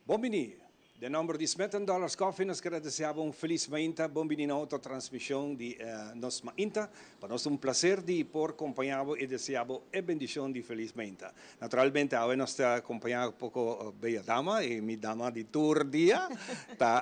Bombini, de numero di Smith & Dollars Coffee, nós queremos desejar feliz mainta, bombini na autotransmissão de nos mainta, para nós prazer de por acompanhá-lo e desejá-lo e bendição de feliz mainta. Naturalmente, hoje nós está acompanhando pouco bela dama e minha dama de tour dia, tá?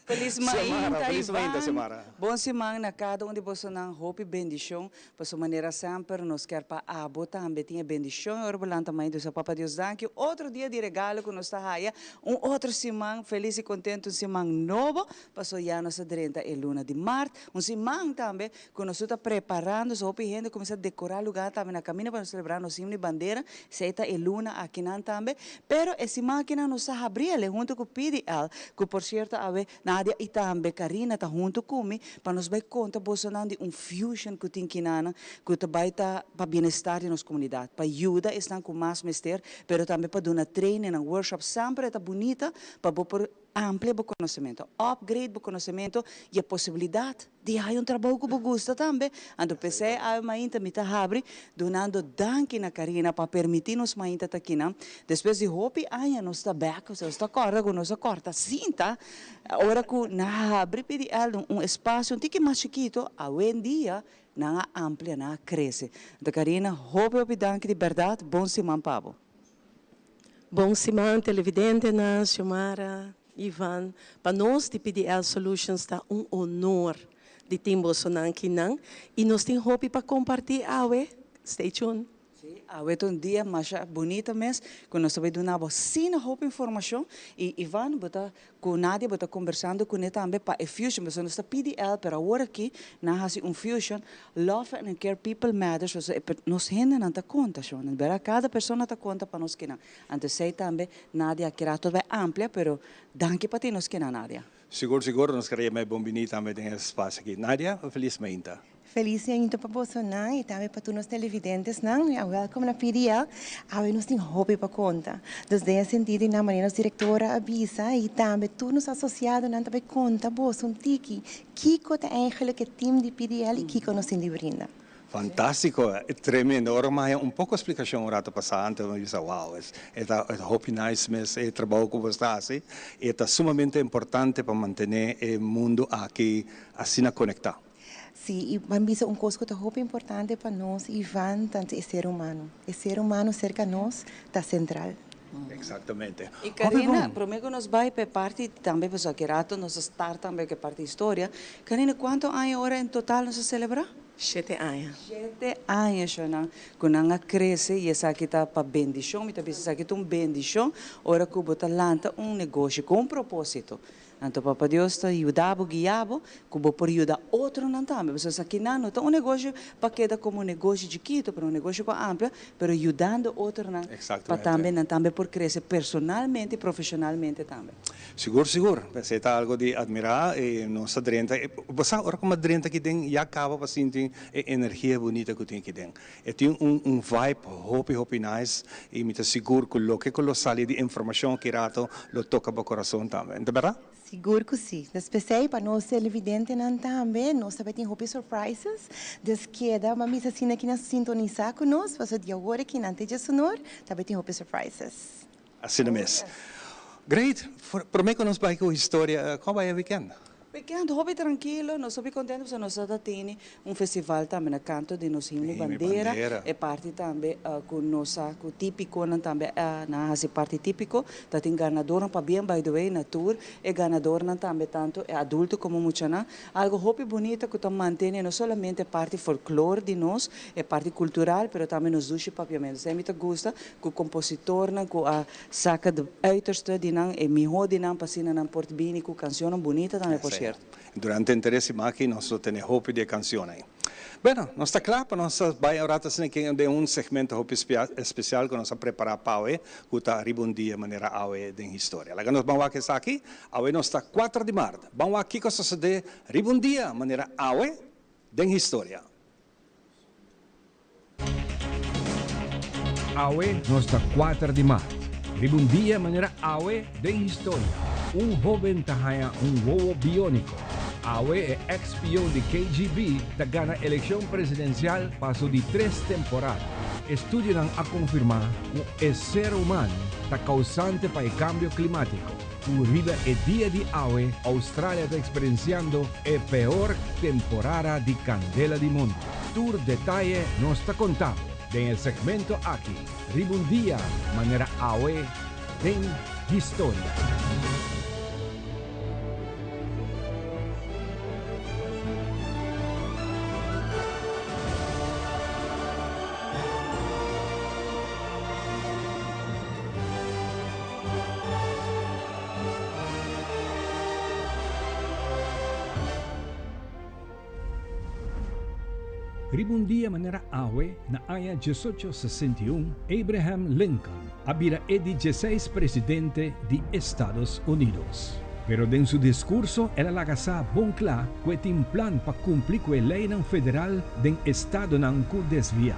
Feliz mainta, feliz mainta, Samara. Bom semana na cada um de vocês não hope bendição, para sua maneira sempre nós quer para abo também tinha bendição, orbolanta mãe do seu Papa Deus danke, outro dia de regalo que nós está aí, outro semana feliz e contente, semana novo, passou já nossa 30 e luna de março, semana também que nós está preparando, só hope gente começa a decorar lugar também na caminho para celebrar nosso hino de bandeira, seita e luna aqui nan também, pero esse máquina nós está abrindo junto com o PDL, que por certo ave Nadia e também Karina está junto comigo, para nós vai conta bolsonaro de fusion que tem que nana, que vai para bem-estar de nossa comunidade, para ajuda estão com mais mestre, pero também para dar uma training, um workshop sempre está bonita, para por ampliar o conhecimento, upgrade o conhecimento e a possibilidade de ter trabalho que você gosta também. Então, pensei, a mainta me está abrindo, donando danke na Karina para permitir-nos mainta estar aqui. Depois de hope, nós está back, nós está corta, nós está corta, sim, tá? Agora que na abre espaço um pouquinho mais chiquito, hoje em dia, não amplia, não cresce. Então, Karina, hope danke de verdade, bom semana, Pablo. Bom semana, televidente, Xiomara, Ivan. Para nós, de PDL Solutions, está honor de ter Bolsonaro aqui, e nós temos hope para compartilhar. Stay tuned. Hoje é dia mais bonito mesmo, que nós vamos dar uma informação e Ivan com Nadia está conversando com ele também para a fusion, mas nós está PDL para agora aqui, nós temos fusion, love and care people matters, nós ainda não está conta, cada pessoa está conta para nós que não. Então sei também Nadia que era toda ampla, pero danke para ti nós que não, Nadia. Seguro, nós queremos mais bombini também nesse espaço aqui. Nadia, feliz mainta. Feliz ano para Bolsonaro e também para todos os televidentes, não? Welcome na PDL. Agora nós temos hobby para conta. Desde esse sentido, na maneira, a diretora avisa e também todos os associados não também conta, Bolsonaro, tiki, Kiko é eigenlijk het team de PDL e Kiko nos brinda. Fantástico, é tremendo. Ora, mas pouco explicação ora está passando, então eu disse, wow, é hope nice, mas é trabalho que você está, é sumamente importante para manter o mundo aqui assim conectado. Sim, e vamos uma coisa que é muito importante para nós, Ivan, tanto é ser humano. O ser humano cerca de nós está central. Exatamente. E Karina, prometo nós vai para parte também, pessoal, que rato nós estar também que parte história. Karina, quanto anos agora em total nós celebrar? 7 anos. 7 anos já não, quando ela cresce e essa aqui está para bendição, me está pensando que é uma bendição, ora que você lança negócio com propósito. Então, Papa Deus está ajudando, guiando, que você pode ajudar outro não também. Mas aqui não está negócio para quedar como negócio chiquito, para negócio amplo, mas ajudando outro não. Para também por crescer personalmente e profissionalmente também. Seguro. Você está algo de admirar e nossa drenta. Você agora como drenta que tem já acaba para sentir a energia bonita que tem aqui dentro. E tem vibe hope nice e me está seguro que o que sale de informação que rato lo toca para o coração também. É verdade? Seguro que sim. Especialmente para nós televidentes também, nós também temos hobby surprises. Desde que dá uma missa assim aqui na sintonizar com nós, você de agora aqui na Anteja Sonor, também tem hobby surprises. Assim mesmo. Great. Prometo que nós vamos com a história. Como vai o weekend? Weekend, hobby tranquilo, nós somos contentes porque nós temos festival também na canto de nosso hino bandeira e parte também com nossa com típico também na parte típico, tá tem ganador para bem by the way na tour e ganador também tanto é adulto como muchana, algo hobby bonito que estamos mantendo não somente parte folclore de nós, é parte cultural, pero também nos duche papiamento. Se me gusta que o compositor com a saca de uiterste de não e melhor de não passina na portbini com canção bonita também por certo. Durante interesse aqui nós temos hope de canções. Bueno, nós está claro para nós vai agora de segmento hope especial que nós preparar para hoje, que está um dia de maneira hoje de história. Lá nós vamos aqui, hoje nós está 4 de março. Vamos aqui que nós de um dia de maneira hoje de história. Hoje nós está 4 de março. Un día de manera hoy de historia. Un joven tahaya un huevo biónico. Hoy es ex-peón de KGB que gana elección presidencial paso de 3 temporadas. Estudian a confirmar que el ser humano está causante para el cambio climático. Uribe el día de hoy, Australia está experienciando la peor temporada de candela del mundo. Tour detalle nos está contando en el segmento aquí. Ribundía, manera hoy, en historia. Ribundia manera awe na aya 1861, Abraham Lincoln había el 16 presidente de Estados Unidos. Pero en su discurso era la casa bon clar que tiene un plan para cumplir con la ley federal del estado nan ku desviar.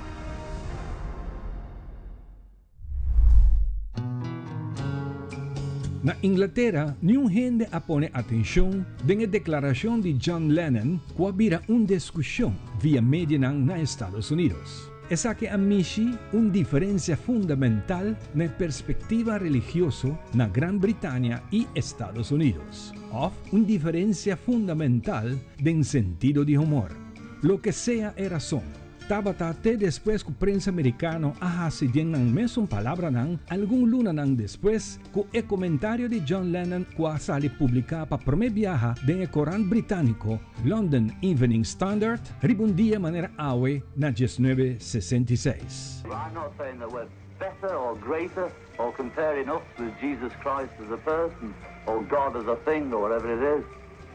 Na Inglaterra, nenhum gente pone atenção na declaração de John Lennon que havia uma discussão via mídia nos Estados Unidos. Essa que amici uma diferença fundamental na perspectiva religiosa na Grã-Bretanha e Estados Unidos, ou uma diferença fundamental em sentido de humor. Lo que sea a razão. Tabata até depois que a prensa americana decidiu na mesma palavra algum luna depois que o comentário de John Lennon que sale publicar para primeira viagem do Corão britânico London Evening Standard ribundia maneira awe na 1966. I'm not saying that we're better or greater or comparing us with Jesus Christ as a person or God as a thing or whatever it is.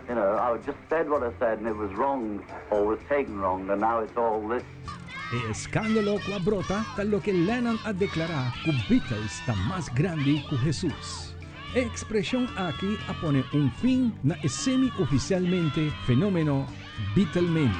You know, I just said what I said and it was wrong or was taken wrong and now it's all this. E escândalo que brota da que Lennon a declarar que Beatles está mais grande que Jesus. A expressão aqui pone fim na semi-oficialmente fenômeno Beatlemania.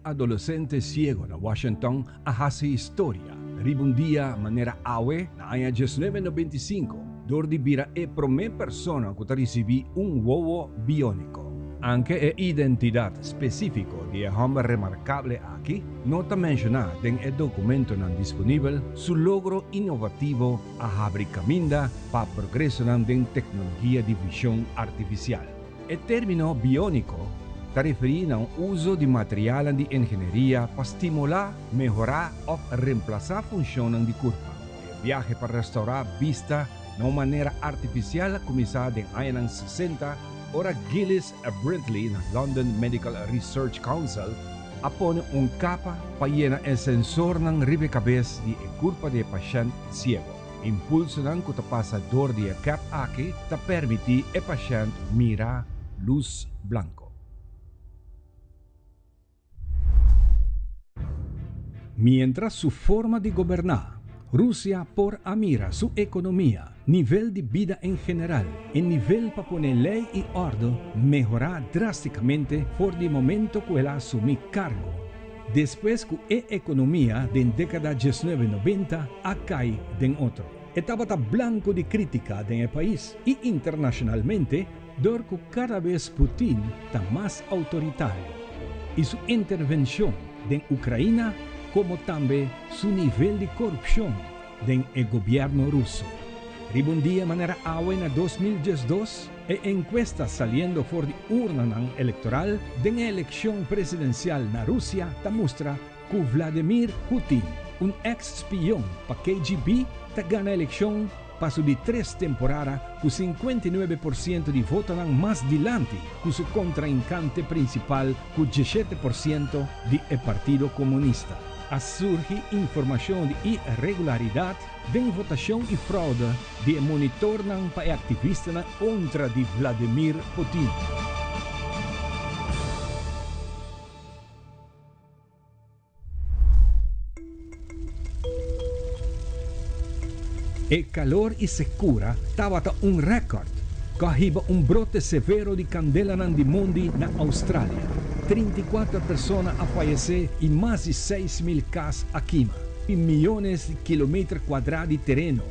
Adolescente ciego na Washington hace historia. Ribundia maneira awe na aya 1995, dor di bira e prime persona que ricevì uovo bionico. Anche l'identità specifica di un uomo remarcabile aquí nota menzionata nel documento non disponibile sul logro innovativo a fabricaminda per progresso in tecnologia di visione artificiale. Il termine bionico si riferisce a un uso di materiale di ingegneria per stimolare, migliorare o reemplazare funzioni di corpo. Il viaggio per restaurare vista in una maniera artificiale cominciata negli anni 60. Ora Gillis e Brintley na London Medical Research Council pone capa para llenar el sensor ng ribecabez di curva de paciente ciego. Impulso ng kutapasador de cap aquí ta permiti el paciente mira luz blanco. Mientras su forma de gobernar, Rusia por mira su economía, nivel de vida en general, el nivel para poner ley y orden mejorar drásticamente por el momento que él asumió cargo. Después que la economía de la década de 1990 cae de otro. Estaba blanco de crítica en el país y internacionalmente, dor que cada vez Putin está más autoritario. Y su intervención en Ucrania como también su nivel de corrupción en el gobierno ruso. Ribundia manera en 2012, encuesta saliendo por de urna electoral de la elección presidencial en Rusia muestra que Vladimir Putin, un ex-espión para KGB, gana elección pasó de 3 temporadas con 59% de votos más delante que su contraencante principal con 17% del Partido Comunista. Surge información de irregularidad de votación y fraude de monitor para activistas contra de Vladimir Putin. El calor y secura estaba un récord. Cahiba un brote severo de candela en mundo en Australia. 34 personas a fallecer y más de 6.000 casos a quema. Y millones de kilómetros cuadrados de terreno.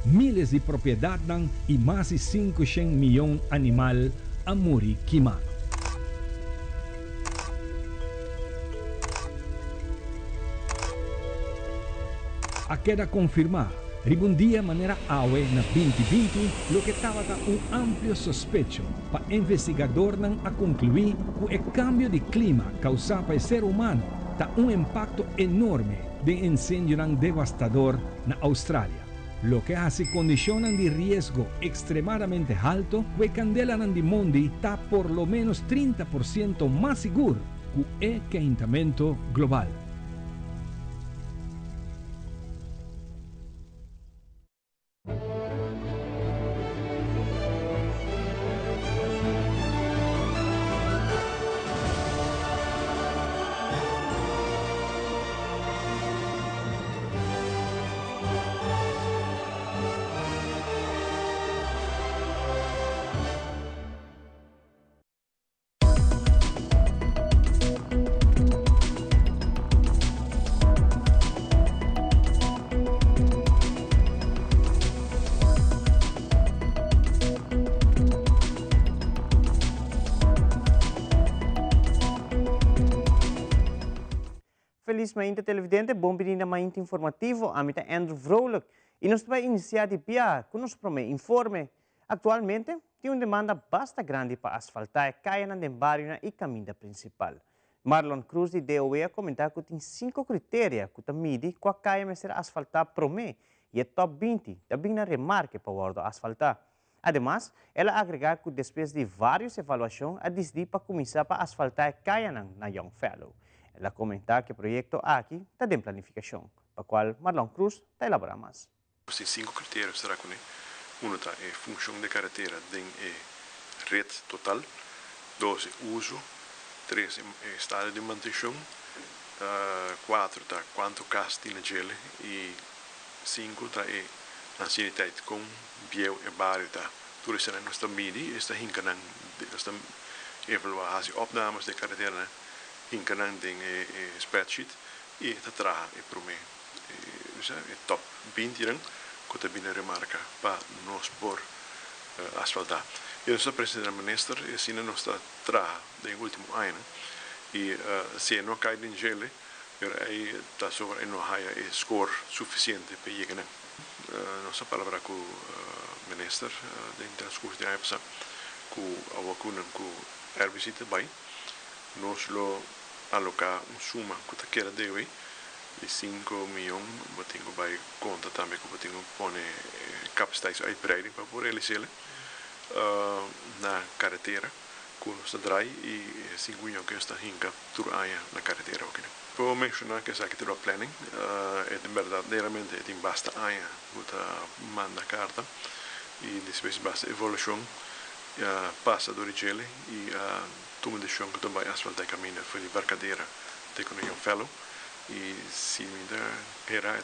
Miles de propiedades y más de 500 millones de animales a morir quemados. A queda confirmar, ribundia maneira awe na 2020, lo que estava um amplo sospecho para investigador não a concluir que o cambio de clima causado pelo ser humano tá impacto enorme de incêndio devastador na Austrália, lo que hace condiciones de riesgo extremadamente alto que candela de mundo está por lo menos 30% más seguro que el calentamiento global. Felizmente, televidente, bom menina mais informativo, a mim é Andrew Vrolijk. E nós vamos iniciar de pia com nosso primeiro informe. Atualmente, tem uma demanda bastante grande para asfaltar a caia na bairro e caminho principal. Marlon Cruz, de DOE, comentar que tem 5 critérios que mide que a caia vai ser asfaltada por mês. E é top 20, também na remarque para o asfaltar. Además, ela agregar que depois de várias avaliações, a decidir para começar a asfaltar a caia na Youngfellow. Ela comenta que o projeto aqui está em planificação, para o qual Marlon Cruz está elaborando mais. Tem 5 critérios, será que um está a função de carretera em rede total, 2 uso, 3 estado de manutenção, 4 está quanto gasto na gele e 5 está a sanidade com bio e bairro. Tudo isso nós estamos medindo, estamos evaluando as opnames de carretera. Incanang ding spreadsheet e tra e prome e top 20 rang kota bina remarca pa nos por asfaltar. E nosso presidente minister e sina nostra tra de último ano e se não cai em gele aí tá sobre não haya score suficiente para chegar. Nossa palavra com o minister de transcurso de ano com a vacuna com herbicida bem nós lo alocar suma que quer de hoje de 5 milhões tenho vai conta também que tenho pone capacidade uitbreiding para por realizar na carretera com nossa drive e 5 milhões que está hinca tur aia na carretera ok. Vou mencionar que essa aqui tem planning é de verdadeiramente tem basta aia que manda carta e depois basta evolução passa do gele e toma de chão que também asfaltar caminho foi de barcadeira de com o fellow e se me dá era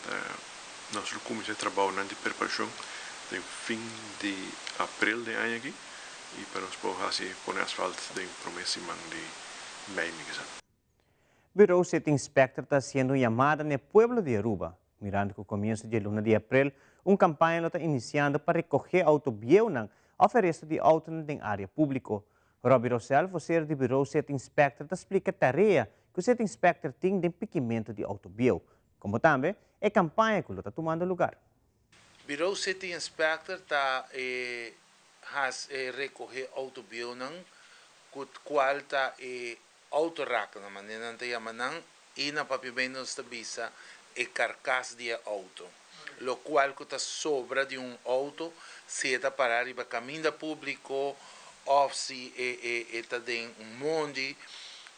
nós começamos a trabalhar na preparação de fim de abril de ano aqui e para nós poder pôr asfalto de promessa de maio. Bureau City Inspector está sendo chamada no pueblo de Aruba, mirando que o começo de luna de abril, campanha está iniciando para recolher autobieu na oferta de auto na área pública. Robbie Rosell, você do Bureau City Inspector, explica a tarefa que o City Inspector tem de piquimento de autobieu, como também a campanha que está tomando lugar. Bureau City Inspector está recolher autobieu qual está autorack na maneira de chamar e na papel está visa carcaça de auto, lo qual que está sobra de auto se está para ir para caminho público ou se está em mundo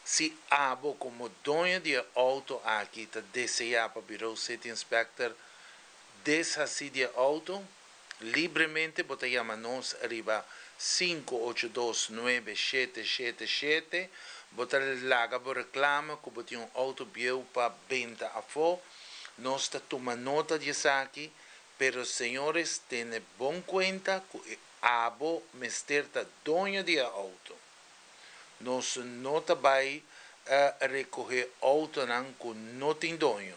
se abo como dono de auto aqui está desejar para o Bureau City Inspector deshacer de auto livremente bota chamar-nos arriba 5829777 botar laga por reclama que botar auto bieu para venda a fora. Nós está tomando nota disso aqui, pero senhores tenham bom conta que abo mester está dono de auto. Nós não vai recolher auto que não tem dono.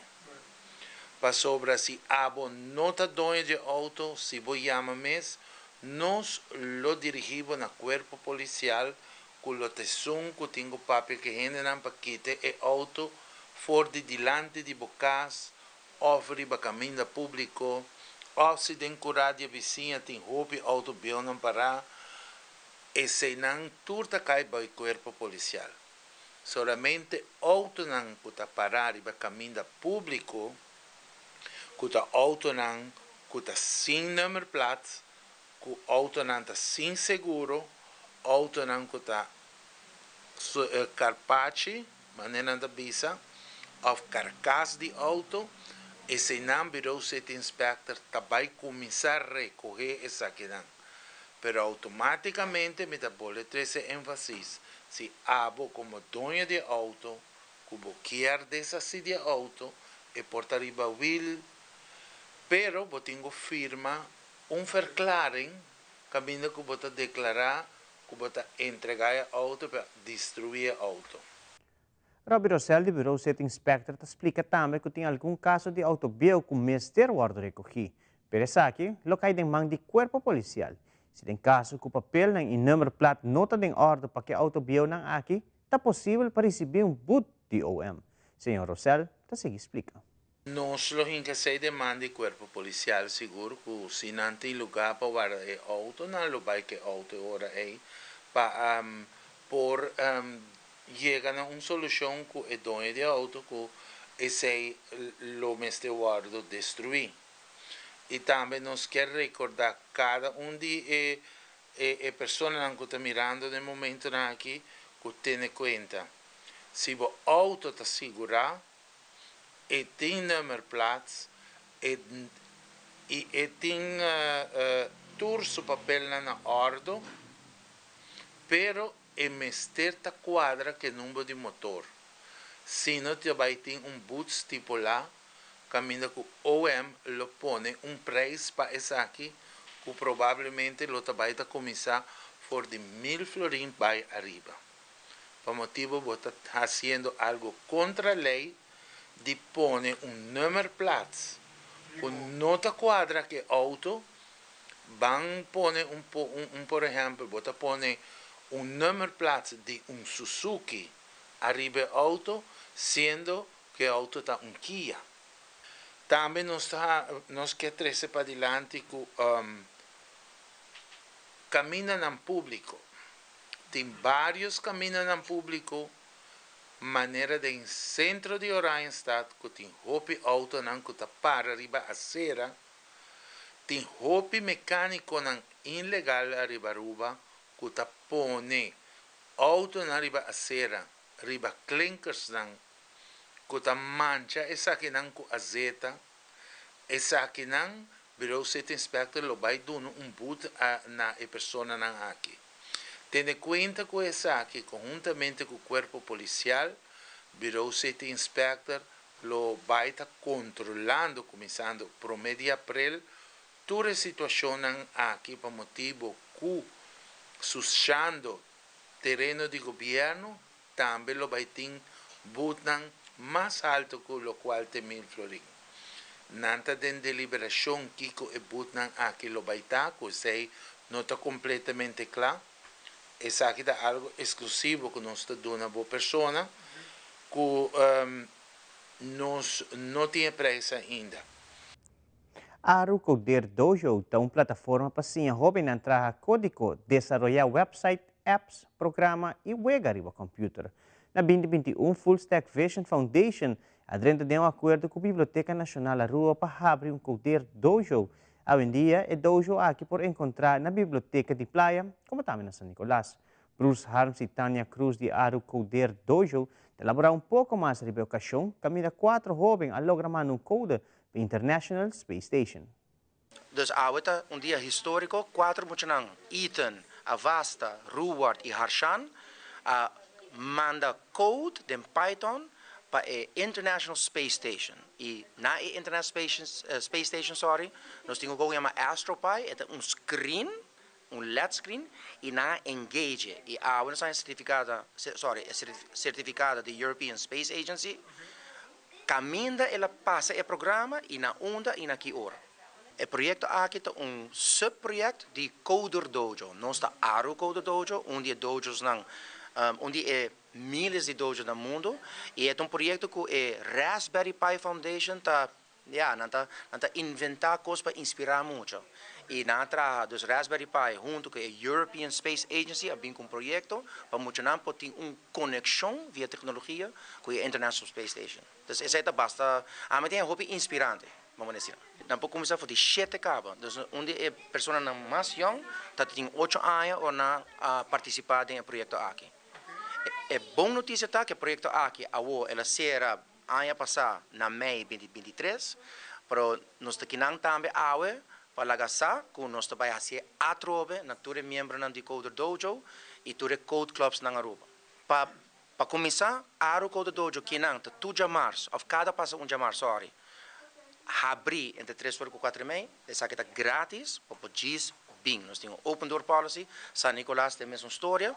Para sobra se abo não está dono de auto, se vou chamar mesmo, nós lo dirigimos na corpo policial com o tesão que tem o papel que generam para quitar o auto fora de delante de bocas of riba caminho público, ou se tem curada vizinha, tem roupa auto não parar, e se não turta cai para o corpo policial. Solamente auto não puta parar riba caminho público, kuta auto não kuta sem número placa, ku auto não tá sem seguro, auto não kuta carpace, maneira da bisa, of carcaça de auto, e se não virou sete inspector, vai começar a recorrer essa questão. Pero automaticamente, me dá bola 13 ênfases, se abo como dono de auto, como quer dessa de auto, e porta riba will, pero eu tenho firma, verklaring, caminho que eu declarar, que eu entregar auto para destruir auto. Robbie Rosell, do Bureau State Inspector, explica também que tem algum caso de autobiel com mister guarda recogido. Pero essa aqui, locai de mão de corpo policial. Se tem caso que o papel em número plat nota de ordem para que autobiel não aqui, está possível para receber boot de OM. Senhor Rosell, está seguir explica. Nós lo que se demanda de corpo policial seguro que se não tem lugar para guardar auto, não lo vai que auto ora aí para por chegar a uma solução que é dono de auto que esse lo mestre guardo destruir. E também nós queremos recordar cada de pessoas que estão mirando no momento aqui que tem conta. Se o auto está seguro e tem número plates e tem todo o papel na ordem, pero é mestre ta quadra que número de motor. Se não vai ter boot estipulado, caminho que o OM lo põe preço para esse aqui, que provavelmente lo vai começar por de 1.000 florins para arriba. Por motivo, você está fazendo algo contra a lei de pôr número plates com nota quadra que auto, van pôr por exemplo, você põe número plates de Suzuki arriba auto, sendo que o auto está Kia. Também nós queremos trazer para adiante que caminham no público. Tem vários caminhos no público, maneira de centro de Oranjestad, que tem roupa auto não que está para arriba a cera, tem roupa mecânico não ilegal arriba ruba, que está põe auto na arriba a cera, arriba clinkers não, que está mancha, essa que não com azeta, essa que não, virou sete inspector, lo vai dar boot na pessoa não aqui. Tendo conta com essa aqui, conjuntamente com o corpo policial, virou sete inspector, lo vai estar controlando, começando por mês de abril, toda a situação aqui, por motivo que, susciando terreno de governo, também lo vai ter boot mais alto que o qual tem 1.000 florins. Nanta de deliberação que o boot aqui lo vai estar, que sei, não está completamente claro. Essa aqui é algo exclusivo que nós estamos dando a boa pessoa, que nós não temos pressa ainda. Aru Coder Dojo é uma plataforma para sim jovem entrar código, desenvolver website, apps, programa e web no computador. Na 2021, Full Stack Vision Foundation adrenta de acordo com a Biblioteca Nacional da Rua para abrir Coder Dojo. Hoje em dia, é dojo aqui por encontrar na Biblioteca de Playa, como também na São Nicolás. Bruce Harms e Tânia Cruz de Aru Coder Dojo elaborar pouco mais sobre a ocasião, caminha 4 jovens a lograr um code para a International Space Station. Dus hoje é dia histórico, 4 muchanang, Ethan, Avasta, Ruward e Harshan, manda code de Python para a International Space Station. E na International Space Station, nós temos o que chama AstroPy, é screen, LED screen, e na Engage. E a nossa certificada da European Space Agency, caminha, ela passa o programa e na onda e na que hora. O projeto aqui é subprojeto de Coder Dojo. Nós está Aru Coder Dojo, onde dojos não, onde é milhares de dojos no mundo, e é projeto que a Raspberry Pi Foundation está Ya, nanta inventar coisas para inspirar muito. E na trabalha dos Raspberry Pi junto com a European Space Agency, abrir um projeto para muito não ter uma conexão via tecnologia com a International Space Station. Então, isso é basta, a mim é um hobby inspirante, vamos dizer. Não pode começar a fazer 7 cabos. Então, onde a pessoa mais young, tem 8 anos ou na participar do projeto aqui. É boa notícia tá que o projeto aqui, ela será ano passado, na Mei 2023, mas nós estamos também para gastar, que nós vamos fazer a trobe, na todos os membros do Decoder Dojo e todos os Code Clubs na Aruba. Para começar, a Code Dojo, que não, 2 de março, ou cada passo 1 de março, abrir entre 3 e 4 meses, essa aqui está grátis, para poder bem. Nós temos Open Door Policy, San Nicolás tem a mesma história,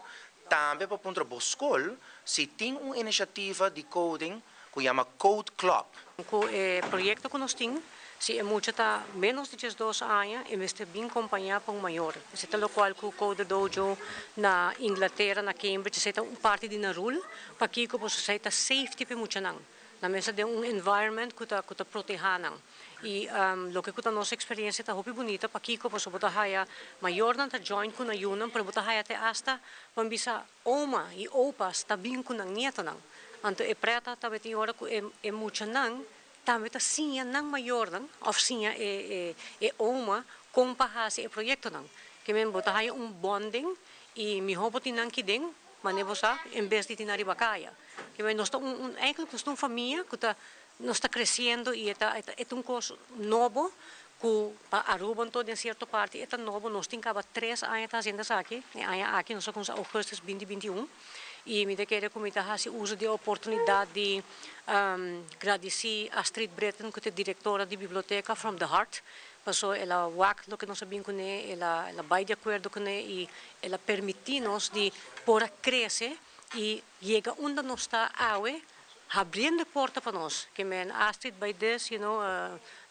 também para ponto a escola, se tem uma iniciativa de coding que chama Code Club. O projeto que nós temos, se é muito tá menos de 2 anos, e está bem acompanhado por um maior. Esse é o qual o Code Dojo na Inglaterra, na Cambridge, é uma parte de rule para que o você safety para muito não. Na mesa de um environment que está protegendo. E o que a nossa experiência está muito bonita para que você pode ter maior na join com a união para poder ter até hasta para bisa oma e opas está bem com a nieto não. Então é preta também tem hora que é muito não também está sim não maior não ou sim é oma com para esse projeto não. Que me botar aí bonding e me roubo tinang kideng manevosa em vez de tinar bacaya. Que nós estamos eigenlijk nós estamos família que está nós está crescendo e é um curso novo que para Aruba todo em certa parte é novo nós temos 3 anos fazendo isso aqui aqui nós estamos em agosto 2021 e me quero comentar se uso de oportunidade de agradecer a Astrid Breton que é diretora de biblioteca From the Heart passou ela WAC lo que nós sabemos com ela vai de acordo com e ela permite-nos de por crescer e chega onde nós está awe abrindo a porta para nós. Que men Astrid by this,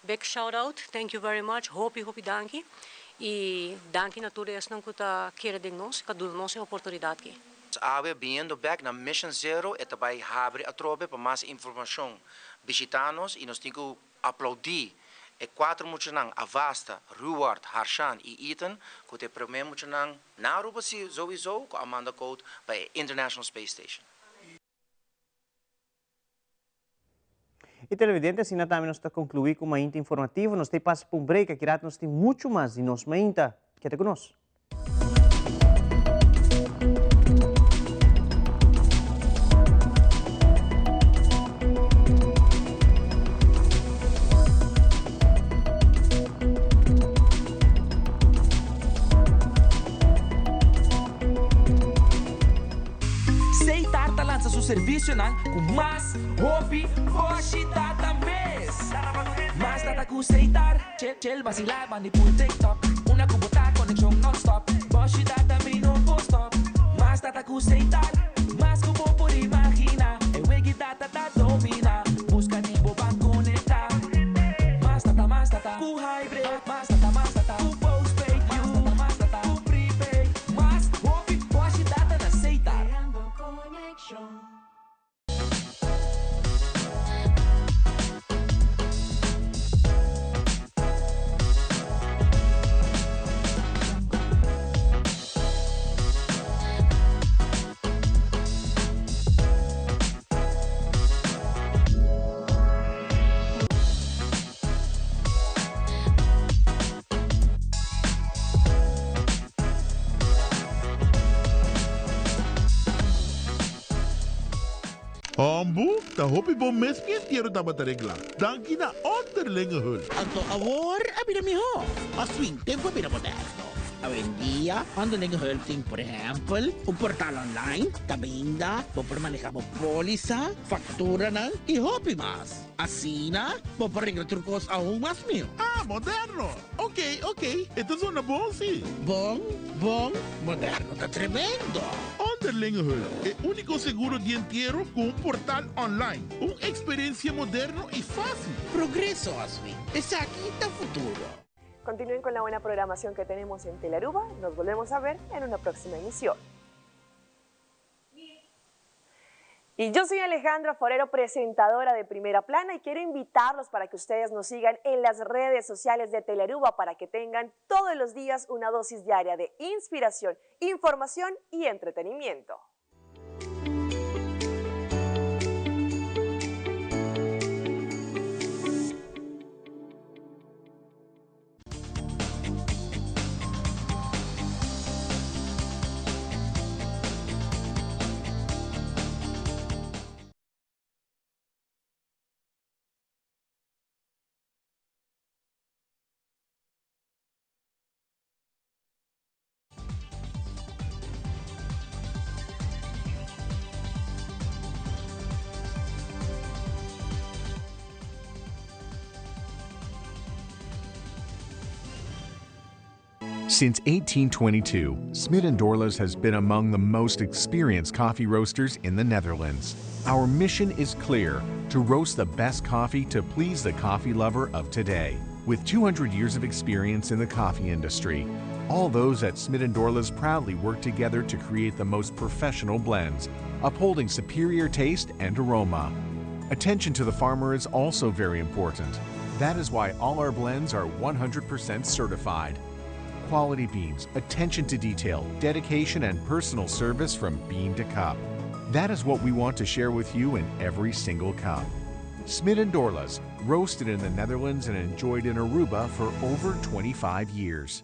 big shout out. Thank you very much. Hope danke. E danke natureza não que tá querer de nós, que dá nossa oportunidade aqui. Awe vindo back na Mission Zero, é também abre a trobe para mais informação. Visitar-nos e nós temos que aplaudir. E 4 muchanang Avasta, Ruward, Harshan e Ethan, que te primeiro muchanang na Aruba sowieso, com Amanda Code para a International Space Station. E televidente, assim também nós está concluir com uma inta informativa, nós temos passo por um break, aqui nós temos muito mais e nós uma inta, que é conosco. Su servicio nan com mais hobby hoje data mês mais data com aceitar chel vacilar mandi por TikTok una cubota conexão non-stop hoje data me não vou stop mais data com aceitar mais como por imaginar e wegi data tá domina busca tipo para conectar mais data com hybrid mais data com postpaid mais data com prepaid mais hobby hoje data na aceitar Ambu, ta hopi bom mes piestiero taba regla. Danki na onderlinge hul. Anto avor abina mi ho. Aswing tempo abina moderno. Hoy en día, underlinge hul ting, por ejemplo, un portal online, tabinda, por manejamos póliza, factura nan, y hopi más. Así na, por arreglar trucos aún más mío. Ah, moderno. Ok. Esto suena bom, sí. Bom, moderno, está tremendo. Onderlinge hul, el único seguro dientiero con un portal online. Una experiencia moderno y fácil. Progreso, Aswing. Es aquí está futuro. Continúen con la buena programación que tenemos en Telearuba. Nos volvemos a ver en una próxima emisión. Y yo soy Alejandra Forero, presentadora de Primera Plana, y quiero invitarlos para que ustedes nos sigan en las redes sociales de Telearuba para que tengan todos los días una dosis diaria de inspiración, información y entretenimiento. Since 1822, Smit & Dorlas has been among the most experienced coffee roasters in the Netherlands. Our mission is clear: to roast the best coffee to please the coffee lover of today. With 200 years of experience in the coffee industry, all those at Smit & Dorlas proudly work together to create the most professional blends, upholding superior taste and aroma. Attention to the farmer is also very important. That is why all our blends are 100% certified. Quality beans, attention to detail, dedication, and personal service from bean to cup. That is what we want to share with you in every single cup. Smit & Dorlas, roasted in the Netherlands and enjoyed in Aruba for over 25 years.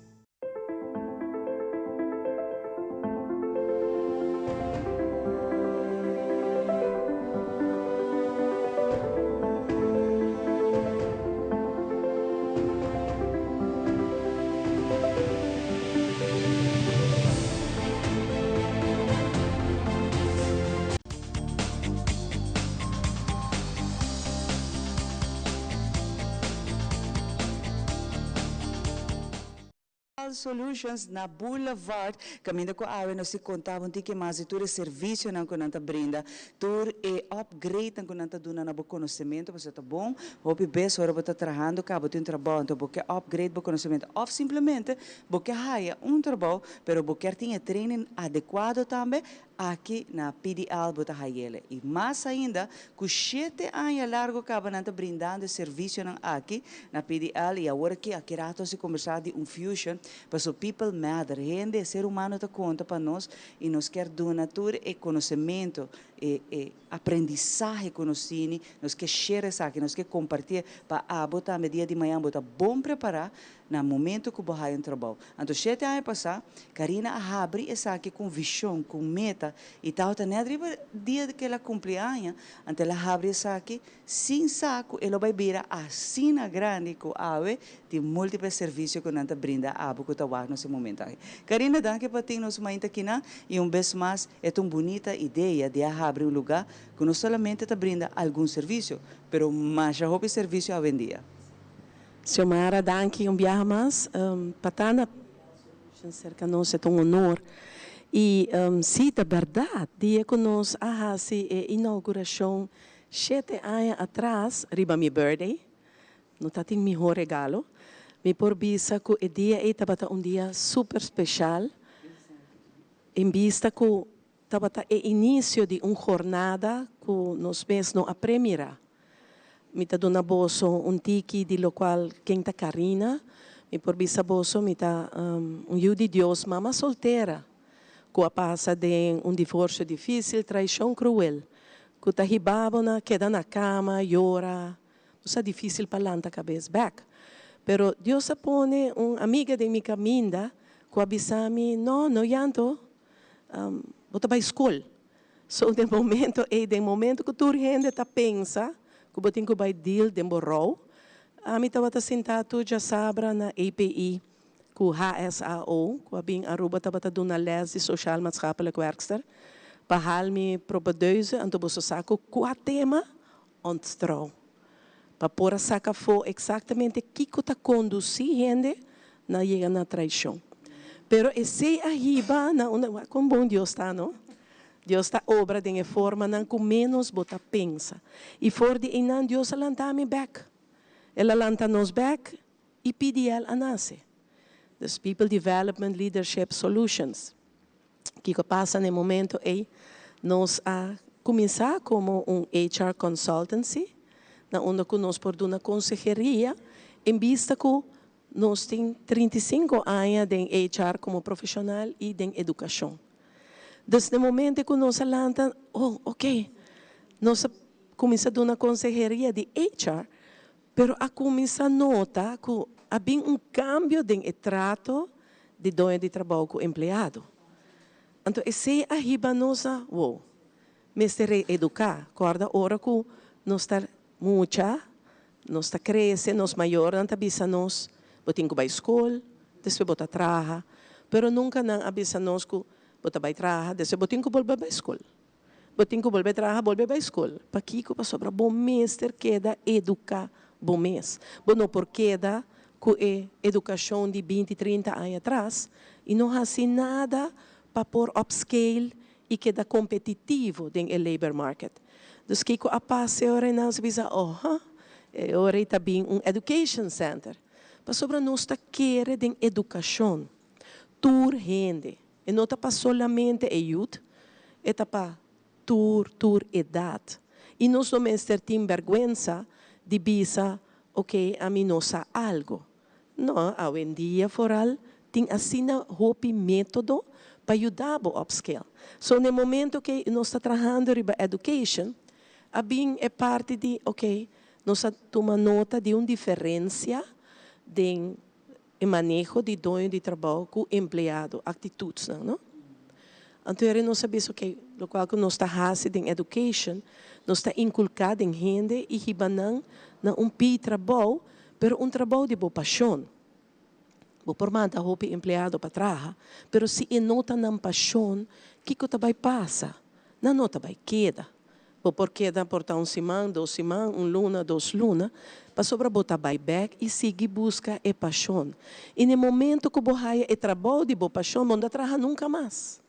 Solutions na Boulevard, caminho com a nós se contava que mais e tudo serviço não que nanta brinda, tudo é upgrade não que nanta dona na conhecimento, você tá bom, hope best hora você trabalhando, cabo tem trabalho, então porque upgrade bo conhecimento, ou simplesmente porque haya trabalho, pero porque tinha training adequado também aqui na PDL bota hayele. E mais ainda, com 7 anos largo cabo nanta brindando serviço não aqui na PDL e agora que aqui rato se conversar de fusion. Mas o people matter, gente, ser humano te conta para nós e nos quer donar tudo e conhecimento e aprendizagem com nós, nos quer share isso aqui, nos quer compartilhar para botar a dia de manhã, botar bom preparar no momento que o barra em trabalho. Então, 7 anos passar, Karina abre isso aqui com visão, com meta e tal, tá nem dia que ela cumpre anos, então ela abre isso aqui sem saco, ela vai virar assim na grande com a de múltiplos serviços que nós brinda a que está nesse momento. Karina, danke para ter nos mainta aqui e vez mais é uma bonita ideia de abrir lugar que não somente te brinda algum serviço, mas mais já houve serviço a vender. Xiomara, danke viaje mais. Patana, cerca de nós é um honor. E sim, é verdade, dia que nós fizemos a inauguração 7 anos atrás, riba meu birthday, não tem melhor regalo. Me por vista que o dia estava dia super especial, em vista que estava o início de uma jornada que nós mesmos aprendemos. Me está dando bolso tiki de lo qual quem está Karina, me por vista bolso me está de Deus, mama solteira, que passa de divórcio difícil, traição cruel, que está ribabona, queda na cama, llora, não é difícil para lançar a cabeça back. Pero Dios se pone una amiga de mi caminda que avisa-me, no llanto, bota para a escola. So, de momento que tu gente está pensa, que botin que vai deal de borrou, a mim estava sentado já sabra na API, com HSAO, que a bem Aruba estava dando les de social maatschappelijk werkster, para me propadeuse, então você saco qual tema ontrouw. Para pôr a saca for exatamente o que está conduzindo gente na chega na traição. Pero esse arriba, como bom Deus está, não? Deus está obra de forma que menos bota pensa. E for de inan Deus lanta-me back. Ela lanta nos back e pede ela a nascer. This People Development Leadership Solutions. Que passa no momento nós começar como HR consultancy, na onde nós por uma consejeria, em vista que nós temos 35 anos de HR como profissional e de educação. Desde o momento que nós lançamos, nós começamos uma consejeria de HR, pero a começar a notar que havia cambio de trato de dono de trabalho com o empregado. Então, esse arriba nós, me educar, corda hora que nós está nós está crescendo, nós maior, não avisa nós, botem que vai à escola, depois botar trabalhar, pero nunca não avisa nós que botar vai trabalhar, depois botem que voltar para a escola. Botem que voltar trabalhar, voltar para a escola. Para que para sobra bom mestre queda educar bom mês. Bom, não por queda que é educação de 20, 30 anos atrás e não há assim nada para pôr upscale e queda competitivo dentro do labor market. Dus kijk a passe ora nós bisa ora está bem education center. Para sobre nós está querer de educação. Tur gente. E não está para solamente youth, está para tur idade. E nós não temos vergonha de bisa, a mim não sa algo. Não, hoje em dia foral tem assim hopi método para ajudar a upscale. So no momento que nós está trabalhando riba education, a bem é parte de, nós toma nota de uma diferença de manejo de dono de trabalho com o empregado, atitudes, não? Então, nós sabemos o qual que nós está fazendo em education, nós está inculcado em gente e ribanang na trabalho, pero trabalho de boa paixão. Bo por manda o empregado para trabalhar, pero se nota na paixão, que vai passa? Na nota vai queda. Porque dá portar semana, 2 semanas, luna, 2 lunas, para sobra botar back e seguir busca e paixão. E no momento que você é trabalho de boa paixão, não dá trabalhar nunca mais.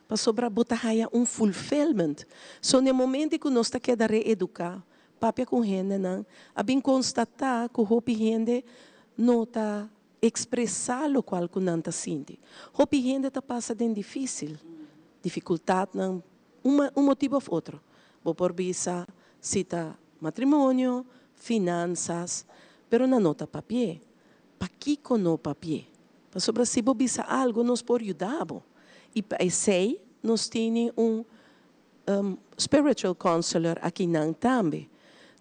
Para sobra botar fulfillment. So no momento que nós está querendo reeducar, papia com gente não, a bem constatar que o gente não está expressar o qual que não está sentindo. O gente está passando difícil, dificuldade não, motivo ou outro. Vou por visa, cita matrimônio, finanças, pero na nota papel. Pa que no papel? Para sobre se vou visa algo, nós por ajudar. E para esse, nós temos spiritual counselor aqui não também.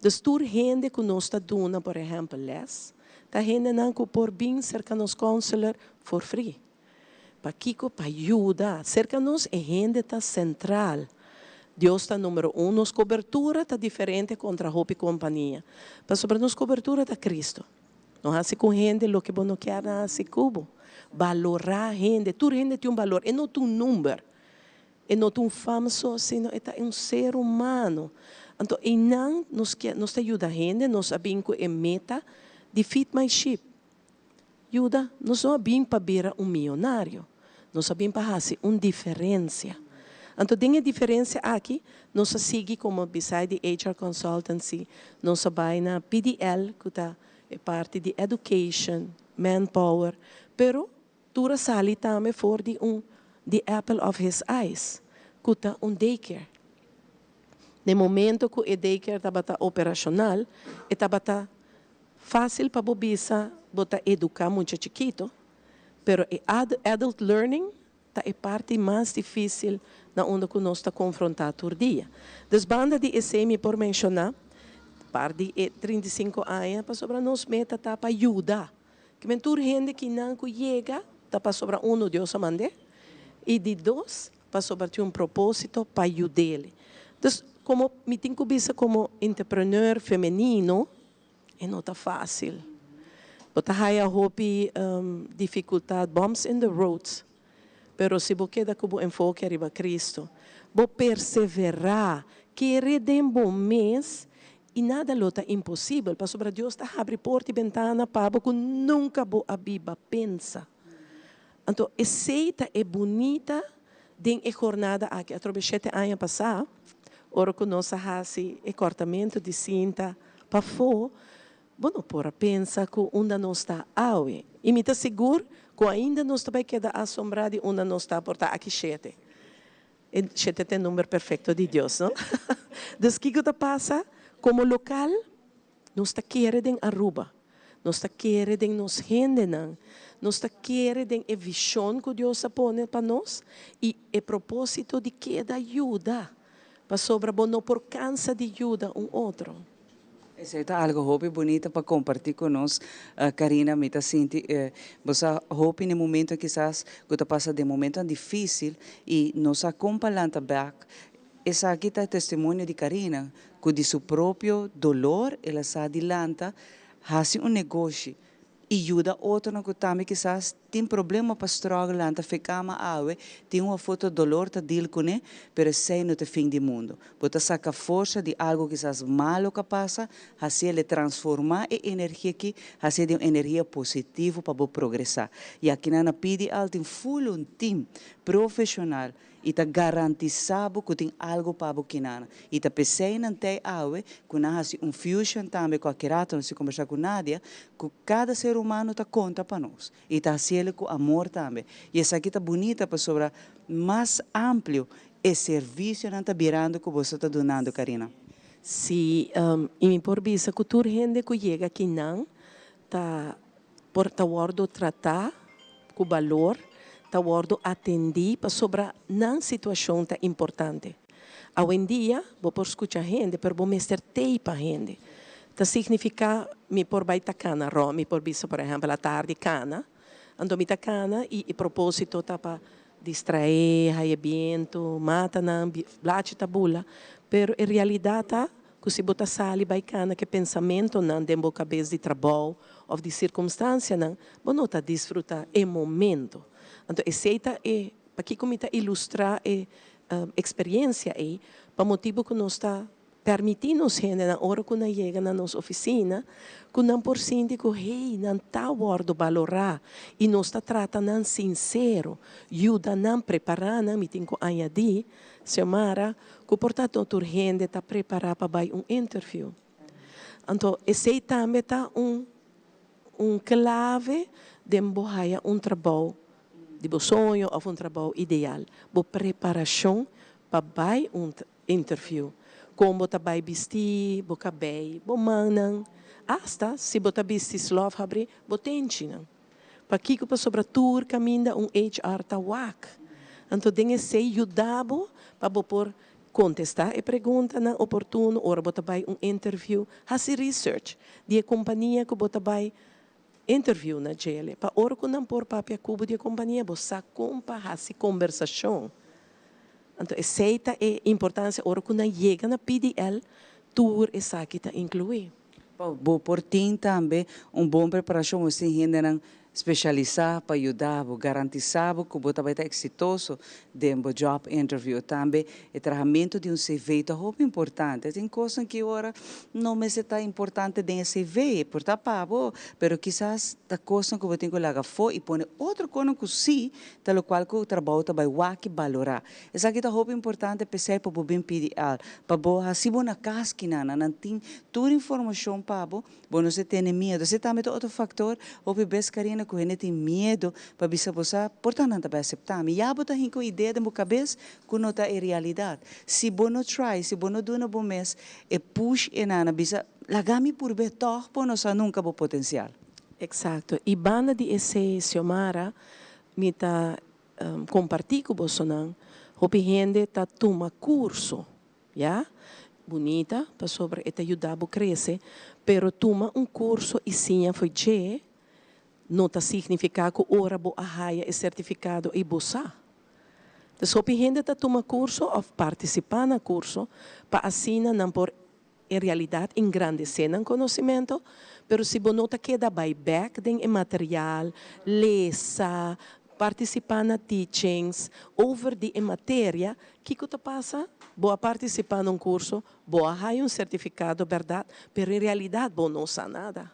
Dus tur gente que nós está dando, por exemplo, les, tá gente não que por bem cerca nos counselor for free. Para que para ajudar, cerca nos é gente está central. Deus está número 1, nos cobertura está diferente contra a roupa e companhia. Mas sobre nos cobertura está Cristo. Não há com gente o que não quer assim cubo. Valorar a gente, tu gente tem valor, e não tu número, e não tu famoso, sino é ser humano. Então, e não nos ajuda a gente, nos abinco em meta de fit my ship. Ajuda, nós não abim para ver milionário, nós abim para fazer diferença. Então, tem a diferença aqui, nós seguimos como beside HR Consultancy, nós vai na PDL, que é parte de Education, Manpower, pero tura sali também for de the apple of his eyes, que é daycare. No momento que o daycare estava operacional, estava fácil para bobisa botar educar muito chiquito, pero adult learning é parte mais difícil na onde que nós está confrontado todo dia. Desbanda de ECM por mencionar, par de 35 anos, para sobre nós meta tá para ajudar. Que mentur gente que não chega, tá para sobre Deus mande, e de 2, para sobre ter propósito para ajudar ele. Então, como me tenho que ver como entrepreneur feminino, não está fácil. Botar a hobby dificuldade, bumps in the roads. Pero se você queda com o enfoque arriba Cristo, vou perseverar, querer de bom mês e nada lota impossível. Para sobre Deus está abre porta e ventana para que nunca vou abrir pensa. Então, essa é bonita de jornada aqui. Através de 7 anos passar, ora que nós fazemos cortamento de cinta para fora, não por pensar que onde nós está hoje. E me está seguro que ainda nós também queda assombrado onde nós está por estar aqui 7. Este é o número perfeito de Deus, não? Então, o que passa? Como local, nós queremos Aruba. Nós queremos nos gente, nós queremos a visão que Deus põe para nós e o propósito de que dá ajuda para sobre não por cansa de ajuda outro. Isso é algo bonito para compartilhar conosco, Karina, me sinto, você hope no momento que quizás que passa de momento difícil e nos acompanhando back. Essa aqui é o testemunho de Karina, que de seu próprio dolor ela se adelanta, faz negócio e ajuda outro que também quizás tem problema para strugglar, ficar mal, tem uma foto de dolor tá deal com ele, pero sei no fim do mundo. Bota saca força de algo quizás malo que passa, assim ele transformar a energia aqui, assim de uma energia positiva para progressar. E aqui na pede algo tem full team profissional e tá garantizado que tem algo para boquinana. E tá pensei não tem algo, que nós um fusion também com a Kerato, nós conversar com Nádia, que cada ser humano tá conta para nós. E tá assim com amor também. E essa aqui tá bonita para sobre mais amplo e serviço não tá virando que você tá donando, Karina. Se e me por bisa cultura gente que chega aqui não tá por tawardo tratar com valor, tawardo atender para sobre não situação tá importante. Hoje em dia, vou por escutar gente, pero vou mestre tei para gente. Tá significa me por baita cana, me por bisa por exemplo a tarde cana, ando me cana e propósito tá para distrair, raiebiento, mata na blate tabula, pero em realidade tá que se botar sali baicana que pensamento não de boa cabeça de trabalho ou de circunstância não, bom não tá desfrutar o momento. Então aceita e para que como tá ilustrar a experiência aí, para motivo que nós está permitindo gente na hora que nós chega na nossa oficina, que não por síndico, hey, não tá guardo valorar e nós está tratando sincero, ajuda não preparar, não me tenho añadir, Xiomara, que portanto outra gente está preparada para interview. Então esse também está clave de borrar trabalho de sonho ou trabalho ideal, boa preparação para interview. Como você vai vestir, boa cabelo, boa mão, hasta se você vestir slove abrir, boa tension. Para que para sobre tour caminha HR tawak. Então tem que ser ajudado para por contestar e pergunta na oportuno, ora você vai interview, fazer research de companhia que você vai interview na gele. Para ora que não por papel cubo de companhia, você compa fazer conversação. Então, aceita a importância, ora que não chega na PDL, tour e saque está incluído. Bom, por ti também, bom preparação, você ainda especializar para ajudar, garantizar que você vai estar exitoso dentro do job interview também. O tratamento de CV é muito importante. Tem coisas que agora não me está importante dentro do CV, por tapar, mas quizás a coisa que você tem que lagar fora e pôr outra coisa que sim, pelo qual o trabalho vai valorar. Isso aqui é muito importante para o bem PDL, para assim na casquina, não tem toda a informação para você ter medo. Você também tem outro fator, o bebê Karina que ele tem medo para bisa você, portanto não vai aceitar. Mas já botar com ideia na cabeça que não está em realidade. Se você não try, se você não do no bom mês, e push e nana bisa, lagami por betor, por nós nunca o potencial. Exato. E banda de esse Xiomara, me tá compartilhando com você não, o gente tá toma curso, já? Bonita, para sobre te ajudar a crescer, pero toma curso e sim foi je não está significando que ora bo arraia é certificado e bossa. Então, se gente está tomando curso ou participar no curso, para assim não por em realidade engrandecer no conhecimento, pero se você não está queda back em material, lesa, participar na teachings, over de matéria, que te passa? Boa participar num curso, boa arraia certificado, verdade, pero em realidade, boa não sabe nada.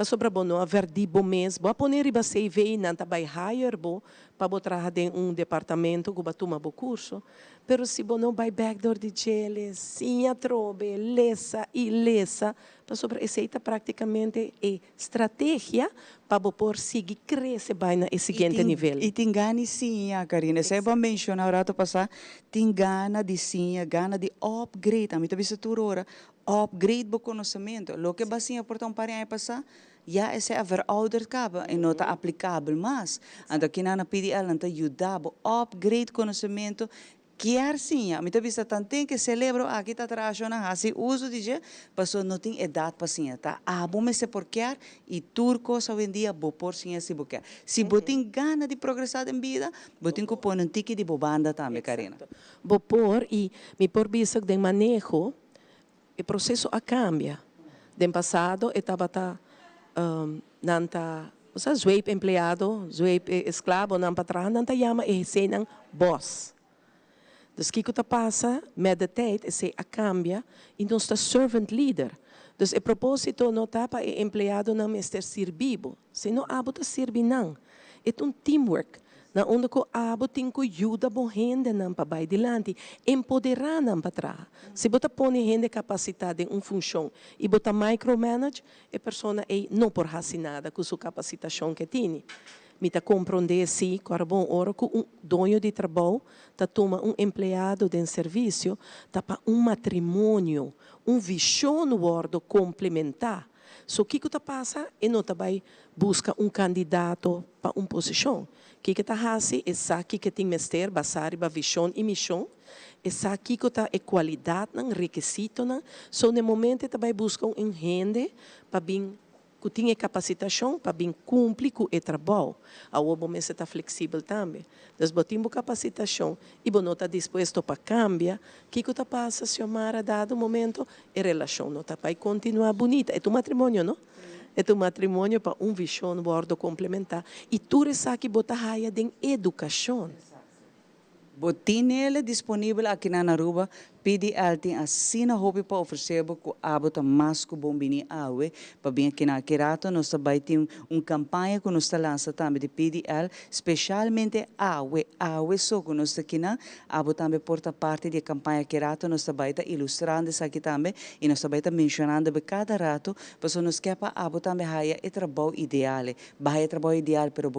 para sobra bono a verdi bo mês, bo a poner riba CV nanta vai hire bo para botar de departamento que batuma bo curso, pero se bono vai backdoor de gele, sim a trobe, lesa e lesa, para sobra aceita praticamente estratégia para por seguir crescer vai na seguinte nível. E tem gana sim, Karina. Você vai mencionar o rato passar, tem gana de sim, gana de upgrade. A mim também se turora upgrade bo conhecimento. Lo que basinha por tão parem aí passar, já esse é verouderd caba e não está aplicável mais. Então aqui na PDL não está ajudando upgrade conhecimento. Quer sim, a mim também está tanto que celebro aqui está trabalhando assim uso de je, passou não tem idade para sim, tá? Bom me se por quer e turco hoje em dia bo por sim se bo quer. Se bo tem gana de progressar em vida, bo tem que pôr um tique de bobanda também, Karina. Bo por e me por bisa de manejo, o processo a cambia. Do passado estava nanta, zwep empleado, zwep escravo, não patrão, nanta chama e senang boss. Dus kiko ta passa, met de tijd, se a cambia, e nós está servant leader. Dus o propósito não está para o empleado não estar servido, senão abo ta servir não. É teamwork. Na onde ko abo tem que ajuda bo gente não para vai dilante, empoderar não para trás. Se bota põe gente capacitada em função e bota micromanage, a pessoa não por fazer nada com sua capacitação que tem. Me ta compreender se, para bom hora, que dono de trabalho ta toma empregado de serviço, ta para matrimônio, visão wordo complementar. So, o que ta passa? E não ta vai buscar candidato para posição. O que ta faz é saber que tem mestre, basar, visão e missão. É saber que ta é qualidade, requisito. So, no momento, ta vai buscar gente para bem que tinha capacitação para bem cumprir com o trabalho. A OBOM está flexível também. Nós botamos capacitação e não está disposto para cambiar. O que está passando, se a dado momento, a relação não está para continuar bonita. É tu matrimônio, não? É tu matrimônio para visão, bordo complementar. E tu sabe que botar raia de educação. Botin ele disponível aqui na Aruba, PDL tem assim a hobby para oferecer que abota mais que bombini awe, para bem aqui na Kerato, nós também tem campanha que nós lança também de PDL, especialmente awe só que nós aqui na, abo também porta parte da campanha Kerato, nós também está ilustrando isso aqui também, e nós também está mencionando cada rato, para nós quer para abo também haia é trabalho ideal, bahia trabalho ideal, pero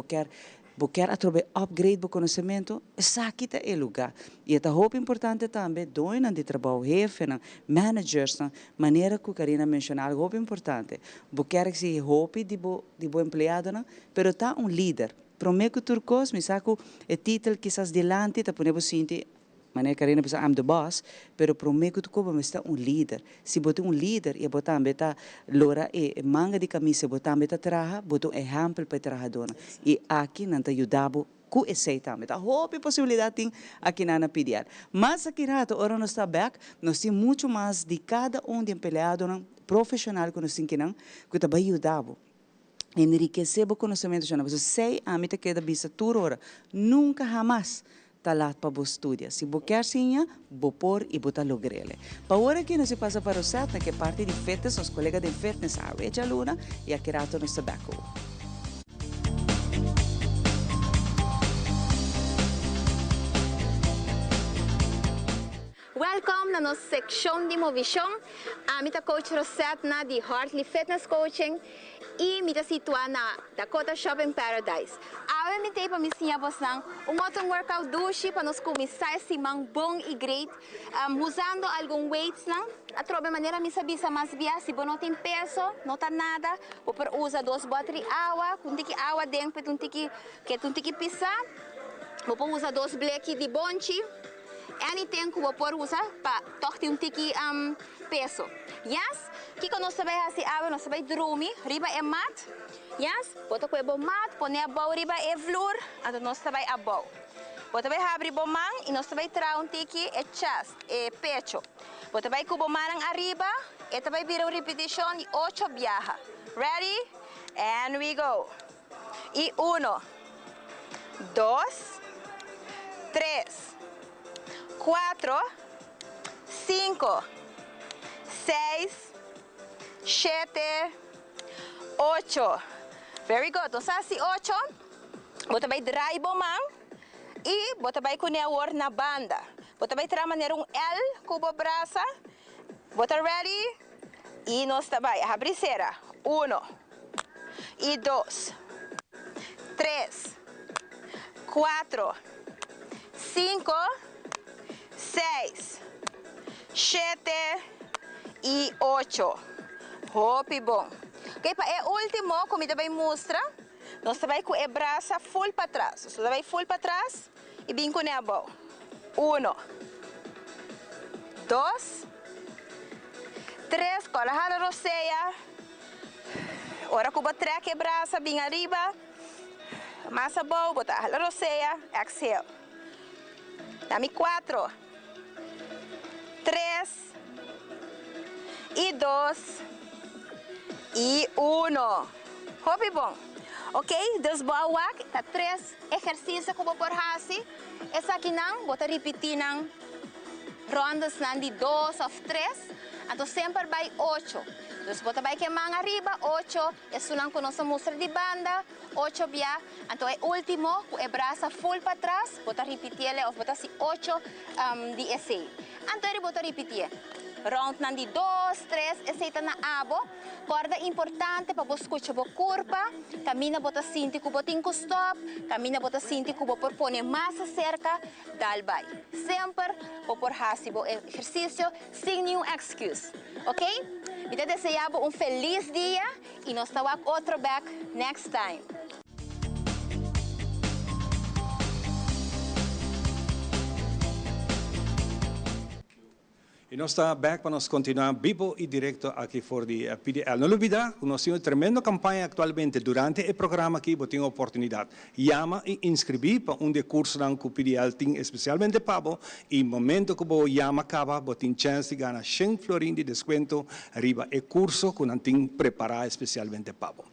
quer através upgrade do conhecimento, aqui está o lugar. E é muito importante também, doina de trabalho, chefe, managers, maneira que a Karina mencionou, algo muito importante. Quer que se hope de bo empregado, mas está líder. Prometo que turcos, me saco o título quizás delante, está ponendo sinti, maneira Karina pensa, I'm the boss, pero prometo que tu está líder. Se botar líder, e botar beta lora e manga de camisa, botar beta traha, botar exemplo para trabalhador. E aqui não está ajudando com esse também. Tá houve possibilidade tem aqui na PDL. Mas aqui rato, ora nós está back, nós temos muito mais de cada de empregado profissional que nós temos que está ajudando. Enriquecer o conhecimento já não. Você sei a mim que da bisa turora, nunca jamás talat para você estudar. Se você quer sim, você pôr e botar logrele. Para agora aqui nós passa para o set, que é parte de fitness, os colegas de fitness, a Reja Luna e a Kerato no Sabaco. Welcome na nossa seção de movição. A minha coach Rosetta de Hartley Fitness Coaching e me situada na Dakota Shopping Paradise. A minha tem para me ensinar você outro workout douche para nós começar esse mang bom e great usando alguns weights a troca maneira me saber mais via se não tem peso não tá nada ou para usar 2 botes de água com tiki água dentro que tu tiki pisar ou para usar 2 bleques de bonchi. Anything que você pode usar para torcer tiki peso. Yes? Que nós sabemos fazer água, nós sabemos dormir, riba é mat. Yes? Bota com o mat, põe a boa riba é flor, então nós sabemos a boa. Bota vai abrir o mão e nós sabemos tirar tiki é chest, é pecho. Bota vai com o mão arriba, e também vira repetição de 8 viaja. Ready? And we go. E 1, 2, 3. 4, 5, 6, 7, 8. Very good. Então, assim, 8. Você vai drive o mão e você vai conectar na banda. Você vai trabalhar um L com o braço. Você ready? E nós vai abrir cera. 1, e 2, 3, 4, 5, 6, 7 e 8. Hopi bom. Ok, para o último, como eu vai mostrar, nós vai com o braço full para trás. Nós vai full para trás e bem com a boa. 1, 2, 3, coloca a roceia. Ora que você traga o braço bem arriba. Massa boa, botar a roceia. Exhale. Dá-me 4, 3, e 2, e 1. Hopi bom. Ok? Dus bawak, tá 3 exercícios que vou por assim. Essa aqui não, vou repetir não. Rondas não de 2 ou 3. Então sempre vai 8. Dus você vai que mão arriba, 8. Isso não que nós mostra de banda, 8 via. Então é último, com o braço full para trás, você repetir ele, ou você 8 de essay. Então ele você repetir. Round nan di 2, 3, essa na abo. Corda importante para você escutar a curva. Camina bota sinti que botin com stop. Camina bota sinti que por pôr mais cerca. Dal vai. Sempre por hasibo exercício sem nenhum excuse. Ok? Me desejo feliz dia e nós estamos outro back next time. E nós estamos back para nós continuar vivo e direto aqui for the PDL. Não olvida, nós temos uma tremenda campanha atualmente durante o programa aqui, você tem a oportunidade. Chama e inscrevi para de curso que o PDL tem especialmente para você. E no momento que você chama acaba, você tem chance de ganhar 100 florin de desconto arriba o curso que nós temos preparado especialmente para você.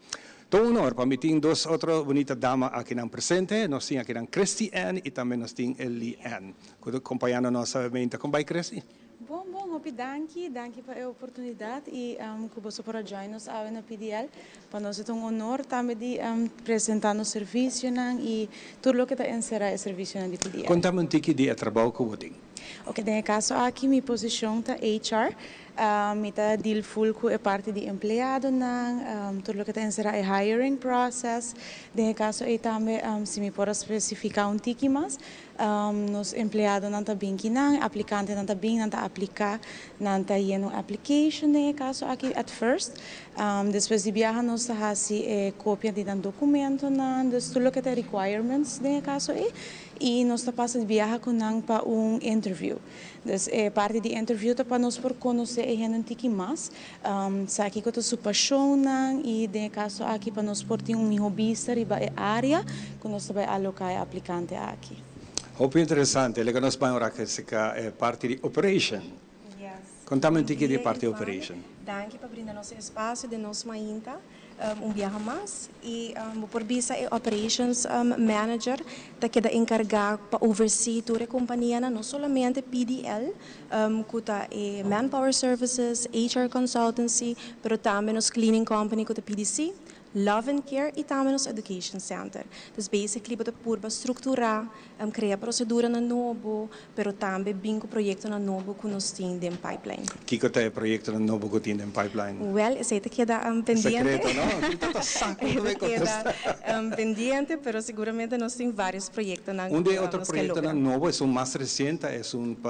Todo honor, para mim tem duas outras bonitas damas aqui na presente. Nós temos aqui Christy Ann e também nós temos Ellie Ann. Acompanhando nossa evento. Como vai, Christy? Bom, Hopi, danke para a oportunidade e que você pode join-nos na PDL. Para nós é honor também de apresentar o serviço e tudo o que está inserado no serviço de PDL. Conta-me um pouco de trabalho que você tem. Ok, nesse caso aqui, minha posição é HR. Mita deal full com a parte de empregado, tudo o que está inserado é hiring process. Nesse caso, eu também, se me pode especificar pouco mais, nos empregados não estão bem aqui, aplicante não está bem, não está aplicar, não está lleno application, nesse caso aqui, at first. Depois de viajar, nós estamos cópia de documento, tudo o que está requirements, nesse caso e nós estamos de viajar com para interview. Então, parte de interview para nós por conhecer um pouco mais, aqui com a sua paixão e nesse caso aqui para nós por ter hobbyista riba área que nós vai alocar aplicante aqui. Muito interessante, ele que nós vamos agora que é parte de operation. Conta-me um pouco de parte de operation. Danke para brindar nosso espaço de nós mainta. Viaja mais e por visa é operations manager da que da encargar para oversee toda a companhia não somente PDL kuta é manpower services, HR consultancy, pero também nos cleaning company kuta PDC, Love and Care e também nos Education Center. Então, basically, você pode estruturar, criar procedura na novo, pero também bingo projeto na novo que nós temos em pipeline. Que é o projeto na novo que tem em pipeline? Well, esse queda pendiente. Secreto, não? Queda pendiente, pero seguramente nós temos vários projetos na novo. Outro projeto na novo é mais recente, é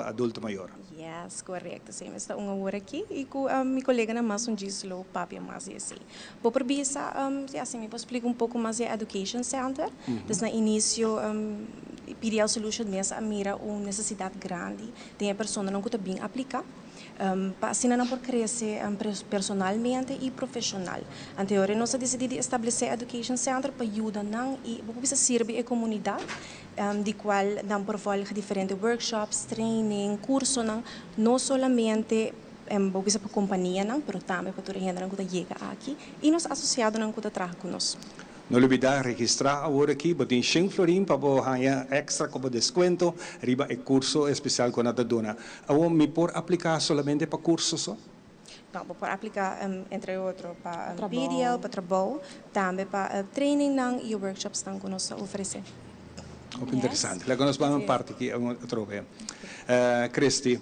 adulto maior. Yes, correto. Sim, está hora aqui e com minha colega na mais dislo papi mais assim. Por visa assim, me explico um pouco mais a Education Center. Então, no início, PDL Solution nessa mira uma necessidade grande. Tem a pessoa não que bem aplicar. Para assim não por crescer personalmente e profissional. Anteriormente, nós decidimos estabelecer a Education Center para ajudar e para servir a comunidade, de qual não por volta diferentes workshops, training, cursos, não somente para a companhia, mas também para toda a gente que chega aqui e nos associados que trabalham conosco. Não olvidar registrar agora aqui, botem 100 florin para ganhar extra como desconto, riba é curso especial com a dona. Agora me por aplicar somente para cursos só? para aplicar, entre outros, para PDL, para trabalho, também para training e workshops que nós oferecemos. Muito interessante. Lá nós vamos parte aqui, outra vez. Cristi,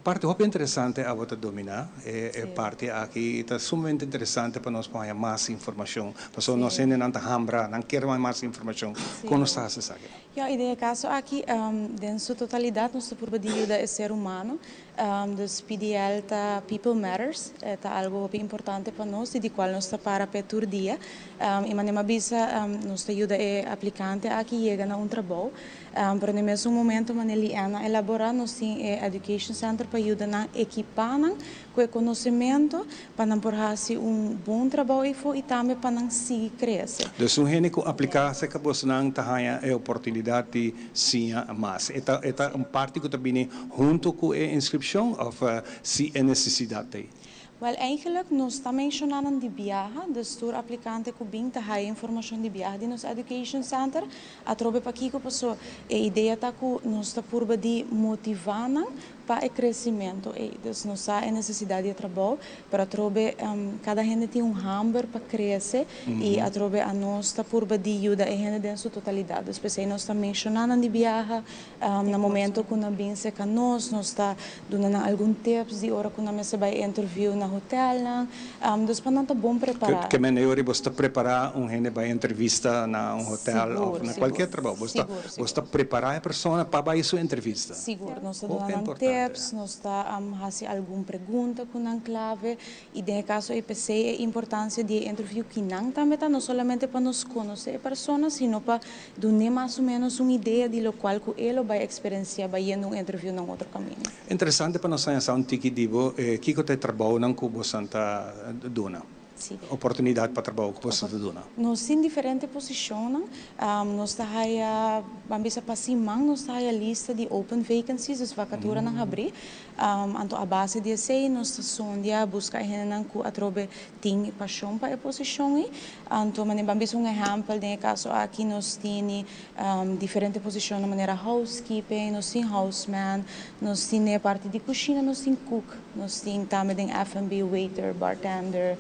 parte muito interessante a você dominar, é parte aqui está sumamente interessante para nós para mais informação, para nós ainda não hambra, não quer mais informação, como está a fazer? Ja, in dit caso aqui, in sua totalidade, nós por ajuda é ser humano, dus PDL tá People Matters, tá algo bem importante para nós e de qual nós está para per dia. E manema bisa, nós ajuda é aplicante aqui chega na trabalho, pero no mesmo momento maneli ana elaborar nós tem education center para ajudar na equipar com conhecimento para não porrasi bom trabalho e também para não seguir crescer. Dus um gente que aplicar se acabou se não tá a oportunidade de sim mais. Eta parte que também junto com a inscrição ou se é necessidade. Wel, eigenlijk nós também mencionando de viagem, dus door applicante que bem tá informação de viagem de nos education center, a trobe para aqui que passou a ideia tá que nós está por de motivar para o crescimento, dus nós há necessidade de trabalho para trobe cada gente tem hamber para crescer e a trobe a nós está por de ajuda a gente em sua totalidade, especialmente nós está mencionando de viagem, no momento que nós bem se com nós está dando algum tips de hora que nós se vai interview na hotel, dus para não tá bom preparar. Que melhor você preparar gente para entrevista na hotel ou na qualquer trabalho, você preparar a pessoa para a sua entrevista. Seguro, nós está dando tips, nós está fazendo alguma pergunta com um clave e no caso IPC a importância de interview que não também não somente para nos conhecer a pessoa, sino para dar mais ou menos uma ideia de lo qual que ele vai experienciar vai indo interview em outro caminho. Interessante para nós pensar tiki dibo que você trabalha não que você está dona. Sim. Oportunidade para trabalho que você está dando. Nós em diferentes posições, nós está vamos para cima, nós está a lista de open vacancies, as vacaturas na abrir, então a base de sei nós está sondia busca a gente que atrobe tem paixão para a posição e então vamos exemplo de caso aqui nós tem diferentes posições de maneira housekeeping, nós tem houseman, nós tem parte de cozinha, nós tem cook, nós tem também F&B waiter, bartender.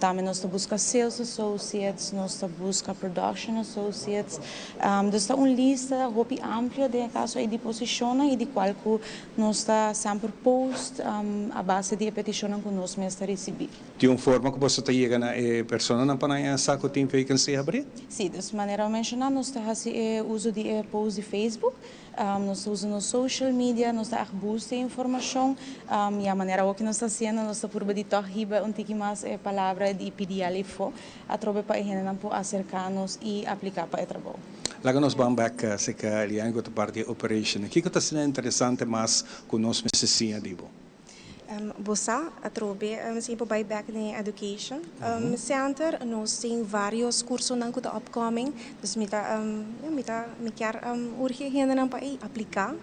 Também nós buscamos sales associates, nós buscamos production associates. Dus está uma lista bem ampla de caso de posições e de qual que nós está sempre post a base de petições que nós mesmos recebemos. Tem uma forma que você está chegando a pessoa na panaya saco tem vacancy abrir? Sim, de maneira mencionada nós está fazendo uso de post de Facebook. Nós usamos social media, nós estamos buscando informação e a maneira que nós estamos fazendo, nós estamos por de torriba mais palavra de PDL a trobe para a gente acercar-nos e aplicar para o trabalho. Lá nós vamos back se que ali ainda a parte de operation. O que está sendo interessante mais que nós necessitamos dibo? Você atrobe sempre vai back in education center nós tem vários cursos não que upcoming dus mita quer urge gente não para aplicar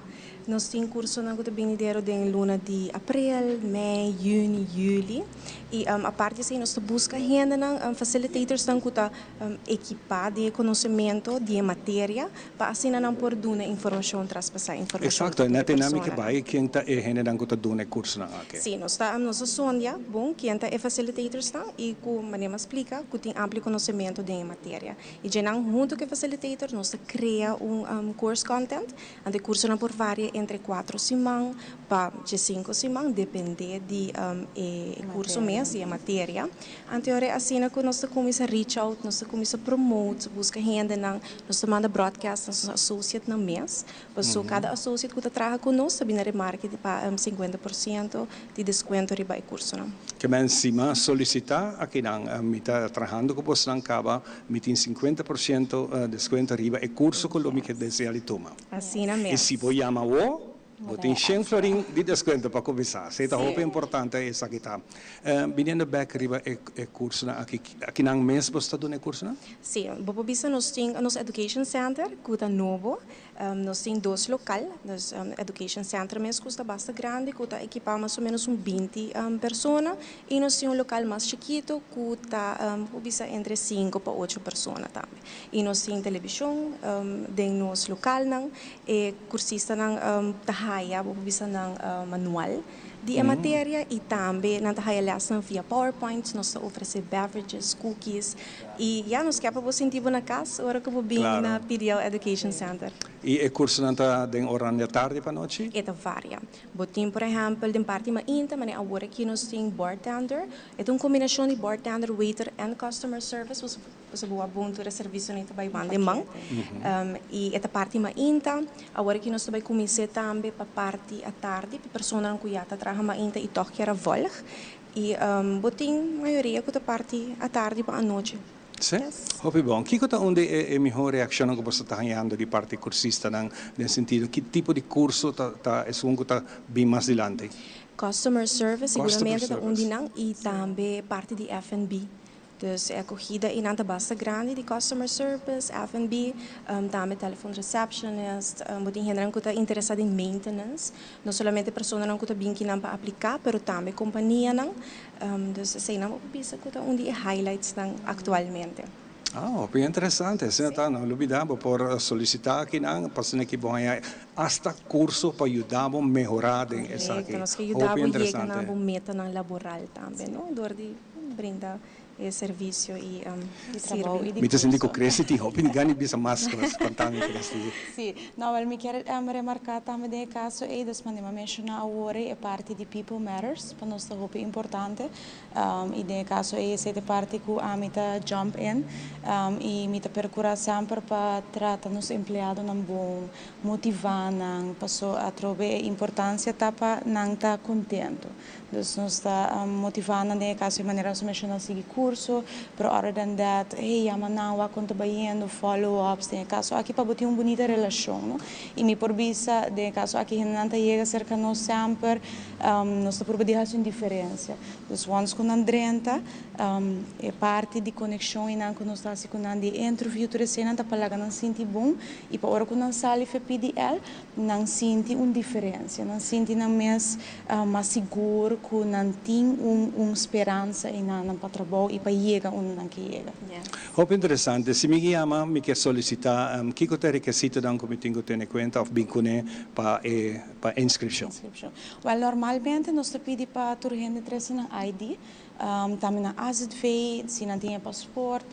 nós tem curso não que bem dero de luna de abril, mei, junho, juli e a parte assim nós busca gente não facilitators não que equipar de conhecimento de matéria para assim não por dar informação transpassar informação. Exato, na dinâmica vai quem está gente não que dá curso não. Sim, nós sondia bom que enta é facilitators não e que maneira explica que tem amplo conhecimento de matéria e já não junto com facilitator nós cria course content ante curso não por várias entre 4 semanas para 5 semanas depende de curso mês e a matéria ante hora assim que nós começa a reach out nós começa a promote busca gente não nós manda broadcast nos associate no mês para cada associate que trabalha conosco sabina remarque para 50% de desconto riba curso não. Que men cima solicitar aqui não me está trabalhando com você não acaba me tem 50% desconto riba e curso com o que deseja ali toma. Assim na mesmo. E se voi ama tem 100 florin di desconto para começar. Se está muito importante essa aqui tá. Vindo back riba é curso aqui não mês você está dando curso não? Sim, bobo bisa nós tem nos education center que está novo. Nós tem 2 local, nos education center mesmo custa bastante grande, que está equipado mais ou menos 20 pessoas e nós tem local mais chiquito que está bisa entre 5 para 8 pessoas também. E nós tem televisão de nos local não e cursista não haya bisa ng manual de matéria e também nós temos via PowerPoint, nós oferecemos beverages, cookies e já nós queremos sentir na casa, agora que vou vir na PDL Education Center. E o curso não está em horário da tarde para noite? É varia. Botim, por exemplo, de parte mais inta, mas agora aqui nós temos bartender. É uma combinação de bartender, waiter e customer service. Você boa bom para serviço nem também mande mão. E essa parte mais inta, agora aqui nós também começamos também para parte à tarde, para pessoas que já trabalham mais inta e toque era volg. E botim maioria que a parte à tarde para a noite. Sì? Hopi bom. Che cosa è migliore reazione che posso stare avendo di parte cursista nel sentito? Che tipo di corso è ben mais dilante? Customer service, sicuramente da undinang e também parte de F&B. Dus é corrida e nada basta grande de customer service, F&B, também telefone receptionist, muito gente que está interessada em maintenance, não somente pessoas que estão bem que não para aplicar, mas também companhia não, dus sei não bisa que está onde é highlights não atualmente. Ah, bem interessante. Se não olvidamos por solicitar aqui não, para que bom hasta curso para ajudar a melhorar essa aqui. Nós que ajudamos a chegar na meta laboral também, não? Dor de brindar serviço e trabalho. Mi senti che cresciti, hopi gani bisa mais contami cresciti. Sì, no, ma mi quero remarcar também de caso e das mandema mencionar agora é parte de People Matters, para nós é hopi importante. E de caso é essa parte que a mita jump in e mita procurar sempre para tratar nos empregados não bom, motivar não, passou a trover importância tá para não estar contento. Então nós está motivando de caso de maneira que mencionar seguir curso, pero other than that, hey, amanawa quando bayendo follow-ups, de caso aqui para botar uma bonita relação, no? E me por visa de caso aqui não chega cerca nós sempre, nós está por deixar uma diferença. Então once com Andrenta, é parte de conexão e não com nós está se com de interview tu recém não para lá não senti bom e para hora com não sali fe PDL não senti uma diferença, não senti não mais mais seguro que não tem uma esperança e não para trabalho e para chegar onde não chega. Hope interessante. Se mi chiama, mi quer solicitar que é requisito da comité que tem conta ou vincune para inscrição. Well, normalmente nós pedimos para tu gente trazer um ID. Também na AZV, se não tem passport,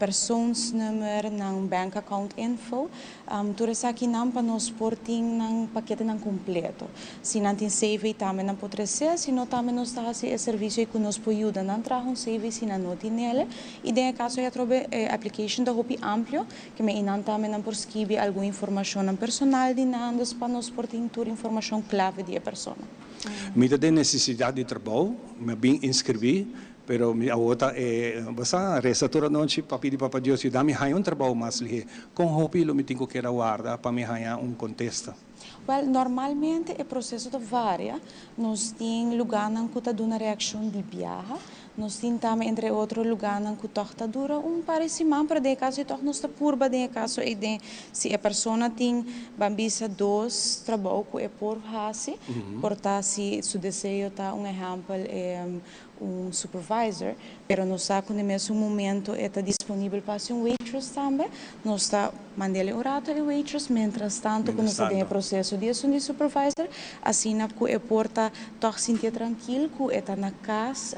persoonsnummer, não bank account info. Tu resa aqui não para nós porting não paquete não completo. Se não tem CV também não pode ser, se não também nós está esse serviço que nos pode ajudar não traz CV se não tem nele. E de caso eu trouxe application da hopi amplo que me não também não por escrever alguma informação personal de nada para nós porting toda informação clave de pessoa. Mi tem necessidade de trabalho, me bem inscrevi, pero a outra é basta resta toda noite para pedir para Deus e dá-me um trabalho mais ligeiro. Com hobby lo me tenho que guardar para me ganhar contexto. Well, normalmente o processo de varia, nós temos lugar em que está uma reação de viagem, nós temos também entre outros lugares em que está dura parecimento para de caso então nós está purba de caso e de se a pessoa tem bambisa dois trabalho que é por hasi, porta se seu desejo está exemplo é supervisor, pero não está no mesmo momento está disponível para ser waitress também, nós está mandando orato e waitress, mientras tanto quando está em processo de supervisor, assim na que é porta toch sentir tranquilo que está na casa,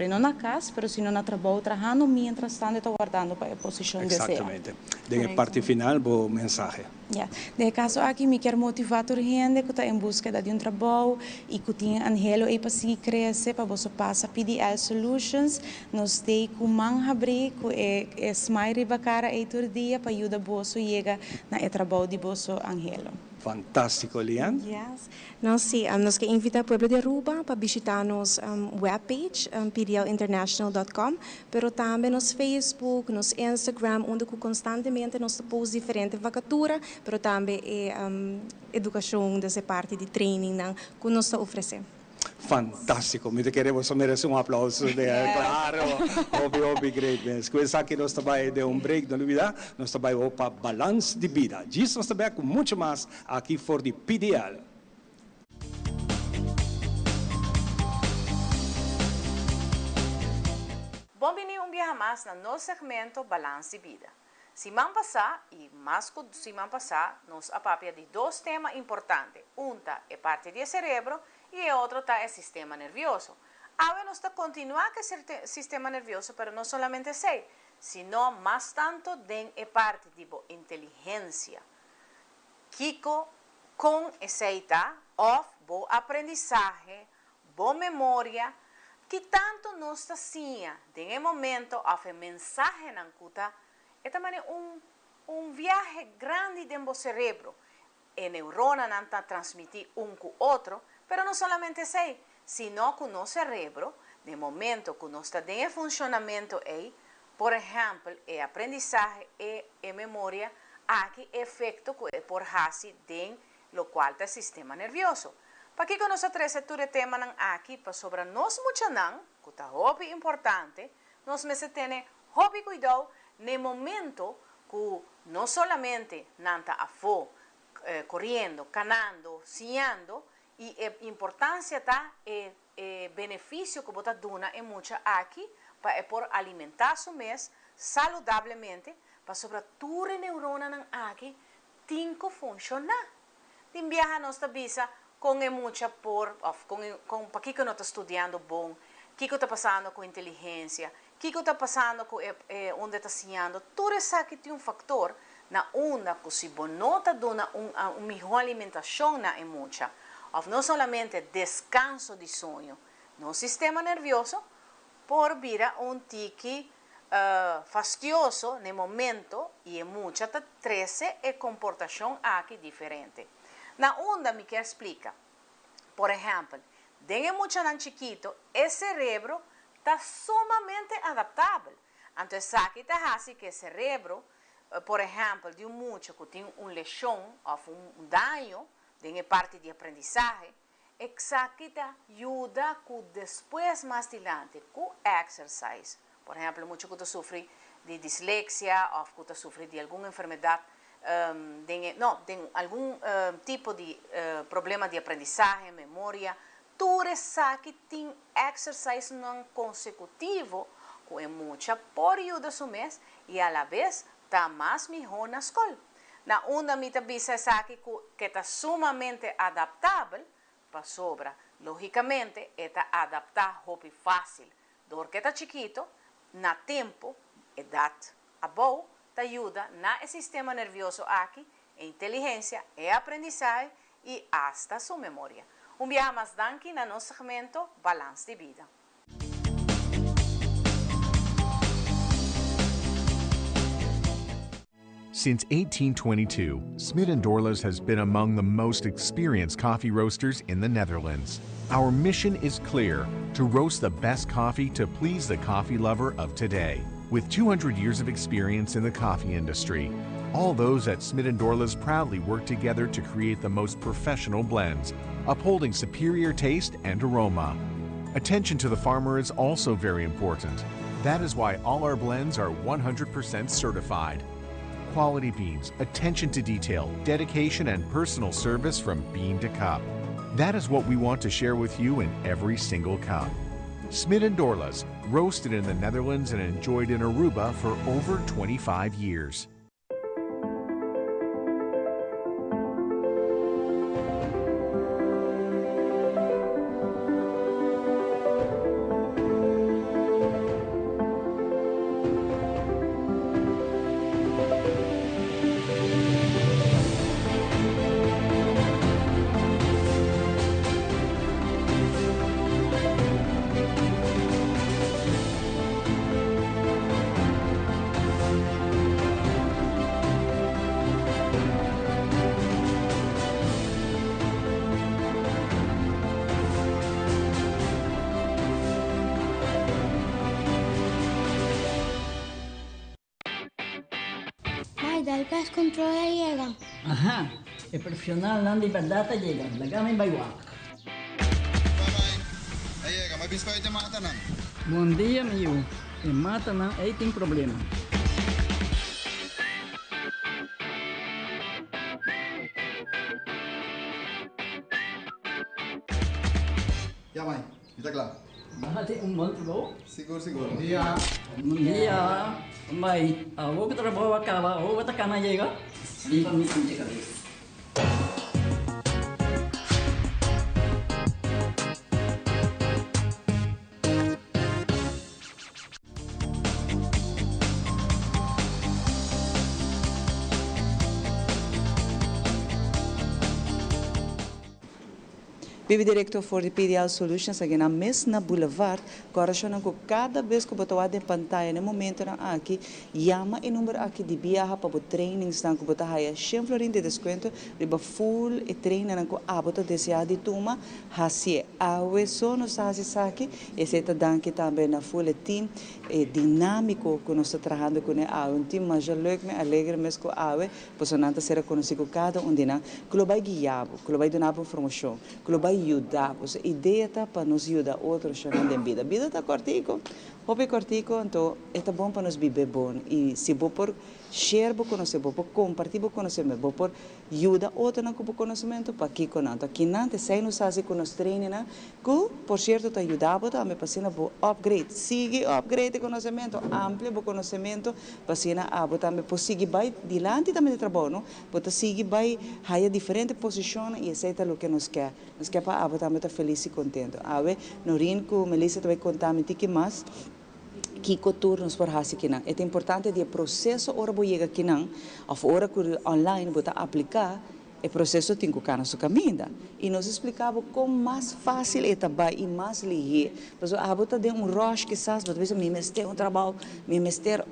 não na casa, pero sino na trabalho trabalhando, mientras tanto está guardando para a posição desejada. Exatamente. De parte final, o mensagem. Yeah. De caso aqui me quer motivar a gente que está em busca de um trabalho e que tem anhelo e para seguir crescer para você passar PDL Solutions, nós temos com manhabri que é smile ribacara e todo dia para ajudar você chegar na trabalho de você anhelo. Fantástico, Lian. Yes. Nós nós que invita o povo de Aruba para visitar nossa webpage, pdlinternational.com, pero também nos Facebook, nos Instagram, onde constantemente nós postamos diferentes vacaturas, pero também educação dessa parte de training que nós oferecemos. Fantástico, mi queremos merece un aplauso, claro, obvio, great, mas questa aqui nós trabalhamos de break da novidade, nós trabalhamos para balance de vida, disso nós trabalhamos com muito mais aqui for the PDL. Bom-vindo um dia mais no nosso segmento Balance de Vida. Semana passada e mais que semana passada, nós apapia de dois temas importantes. Um é parte do cérebro y el otro está el sistema nervioso. Ahora nos está continuando el sistema nervioso, pero no solamente ese, sino más tanto de parte tipo inteligencia. Kiko con ese está of bo aprendizaje, bo memoria, que tanto nos está haciendo en el momento of el mensaje en cuta, es también un viaje grande en el cerebro. El neurona no está transmitir un con otro, pero no solamente ese, sino que no cerebro, en el momento que no está en el funcionamiento ahí, por ejemplo, el aprendizaje y la memoria, aquí efecto que por hasi den lo cual está el sistema nervioso. Para que nosotros ese tema aquí, para sobre nos mucho nan, que está hobby importante, nos me tiene hobby cuidado en el momento que no solamente nanta a fo, corriendo, canando, siando, y importancia está beneficio que bota duna en mucha aquí para por alimentar su mes saludablemente para sobre tu neurona aquí tinco funcionar. Din viaja nossa visa com mucha por com para que não está estudando bom, que está passando com inteligência, que está passando com onde está ensinando, tudo isso aqui tem fator na onda que se bonota dona uma melhor alimentação na mucha. Não somente descanso de sonho, no sistema nervioso, por vir tique fastidioso no momento e mucha te trece e comportação aqui diferente. Na onda me quer explicar, por exemplo, desde muito chiquito, o cerebro está sumamente adaptável. Então, aqui está assim que o cerebro, por exemplo, de mucho que tem lesão ou dano, em parte de aprendizagem, exacta ajuda que depois, mais adiante, com exercício. Por exemplo, muito que sofre de dislexia ou que sofre de alguma enfermidade, de algum tipo de problema de aprendizagem, memória, tudo isso que tem exercício não consecutivo, com muita por ajuda do mês, e a la vez está mais melhor na escola. Na onda me tabisa aqui que está sumamente adaptável para sobra. Logicamente, está adaptar hobby fácil. Porque está chiquito, na tempo, idade a boa, te ajuda no sistema nervioso aqui, inteligência, aprendizagem e hasta sua memória. Viaje mais danke no nosso segmento Balance de Vida. Since 1822, Smit & Dorlas has been among the most experienced coffee roasters in the Netherlands. Our mission is clear: to roast the best coffee to please the coffee lover of today. With 200 years of experience in the coffee industry, all those at Smit & Dorlas proudly work together to create the most professional blends, upholding superior taste and aroma. Attention to the farmer is also very important. That is why all our blends are 100% certified. Quality beans, attention to detail, dedication, and personal service from bean to cup. That is what we want to share with you in every single cup. Smit & Dorlas, roasted in the Netherlands and enjoyed in Aruba for over 25 years. Del pest control llega. Ajá, el profesional Nandi Perdata llega. Lagame Baywak. Llega, may biscoito yung mata na. Bom dia, meu. E mata não, aí tem problema. Ya, mãe, está claro. Bahati bom trabalho? Seguro, seguro. Bom dia. Bom dia. Mãe, vou que trabalho acaba, vou que tá na chega. Limpa minha cabeça. Vive diretor for the PDL Solutions aqui na mesma Boulevard, correção que cada vez que botou a pantalla no momento na aqui, chama e número aqui de viaja para o training stand que botar aí 100 florin de desconto, riba full e treino na que abota deseado de turma, assim a só nos faz aqui, e se tá dando também na full team dinâmico que nós está trabalhando com um time mais leuk, alegre mesmo com a pois não será conhecido cada dia, que lo vai guiar, que lo vai dar informação, que lo vai ajudar, pois a ideia tá para nos ajudar outros chamando de vida. Vida tá cortico, hobby cortico, então é bom para nos viver bom e se vou por share o conhecimento, vou compartilhar o conhecimento, vou por ajudar outro na com o conhecimento para que conanta, que não te sai nos faz com nos treine na, que por certo te ajudava também para cena vou upgrade, sigue upgrade conhecimento, amplia o conhecimento para cena também por seguir vai dilante também de trabalho, para seguir vai haya diferentes posições e esse é o que nos quer para também estar feliz e contente. Ave no rin que Melissa vai contar me que mais que turnos por hasi kinang. É importante de processo ora boiega kinang, of ora que online bota aplicar o processo tem que ficar na sua caminho. E nos explicava como mais fácil é trabalhar e mais ligeiro. Mas a bota de rush que sabe, às vezes me mestre trabalho, me mestre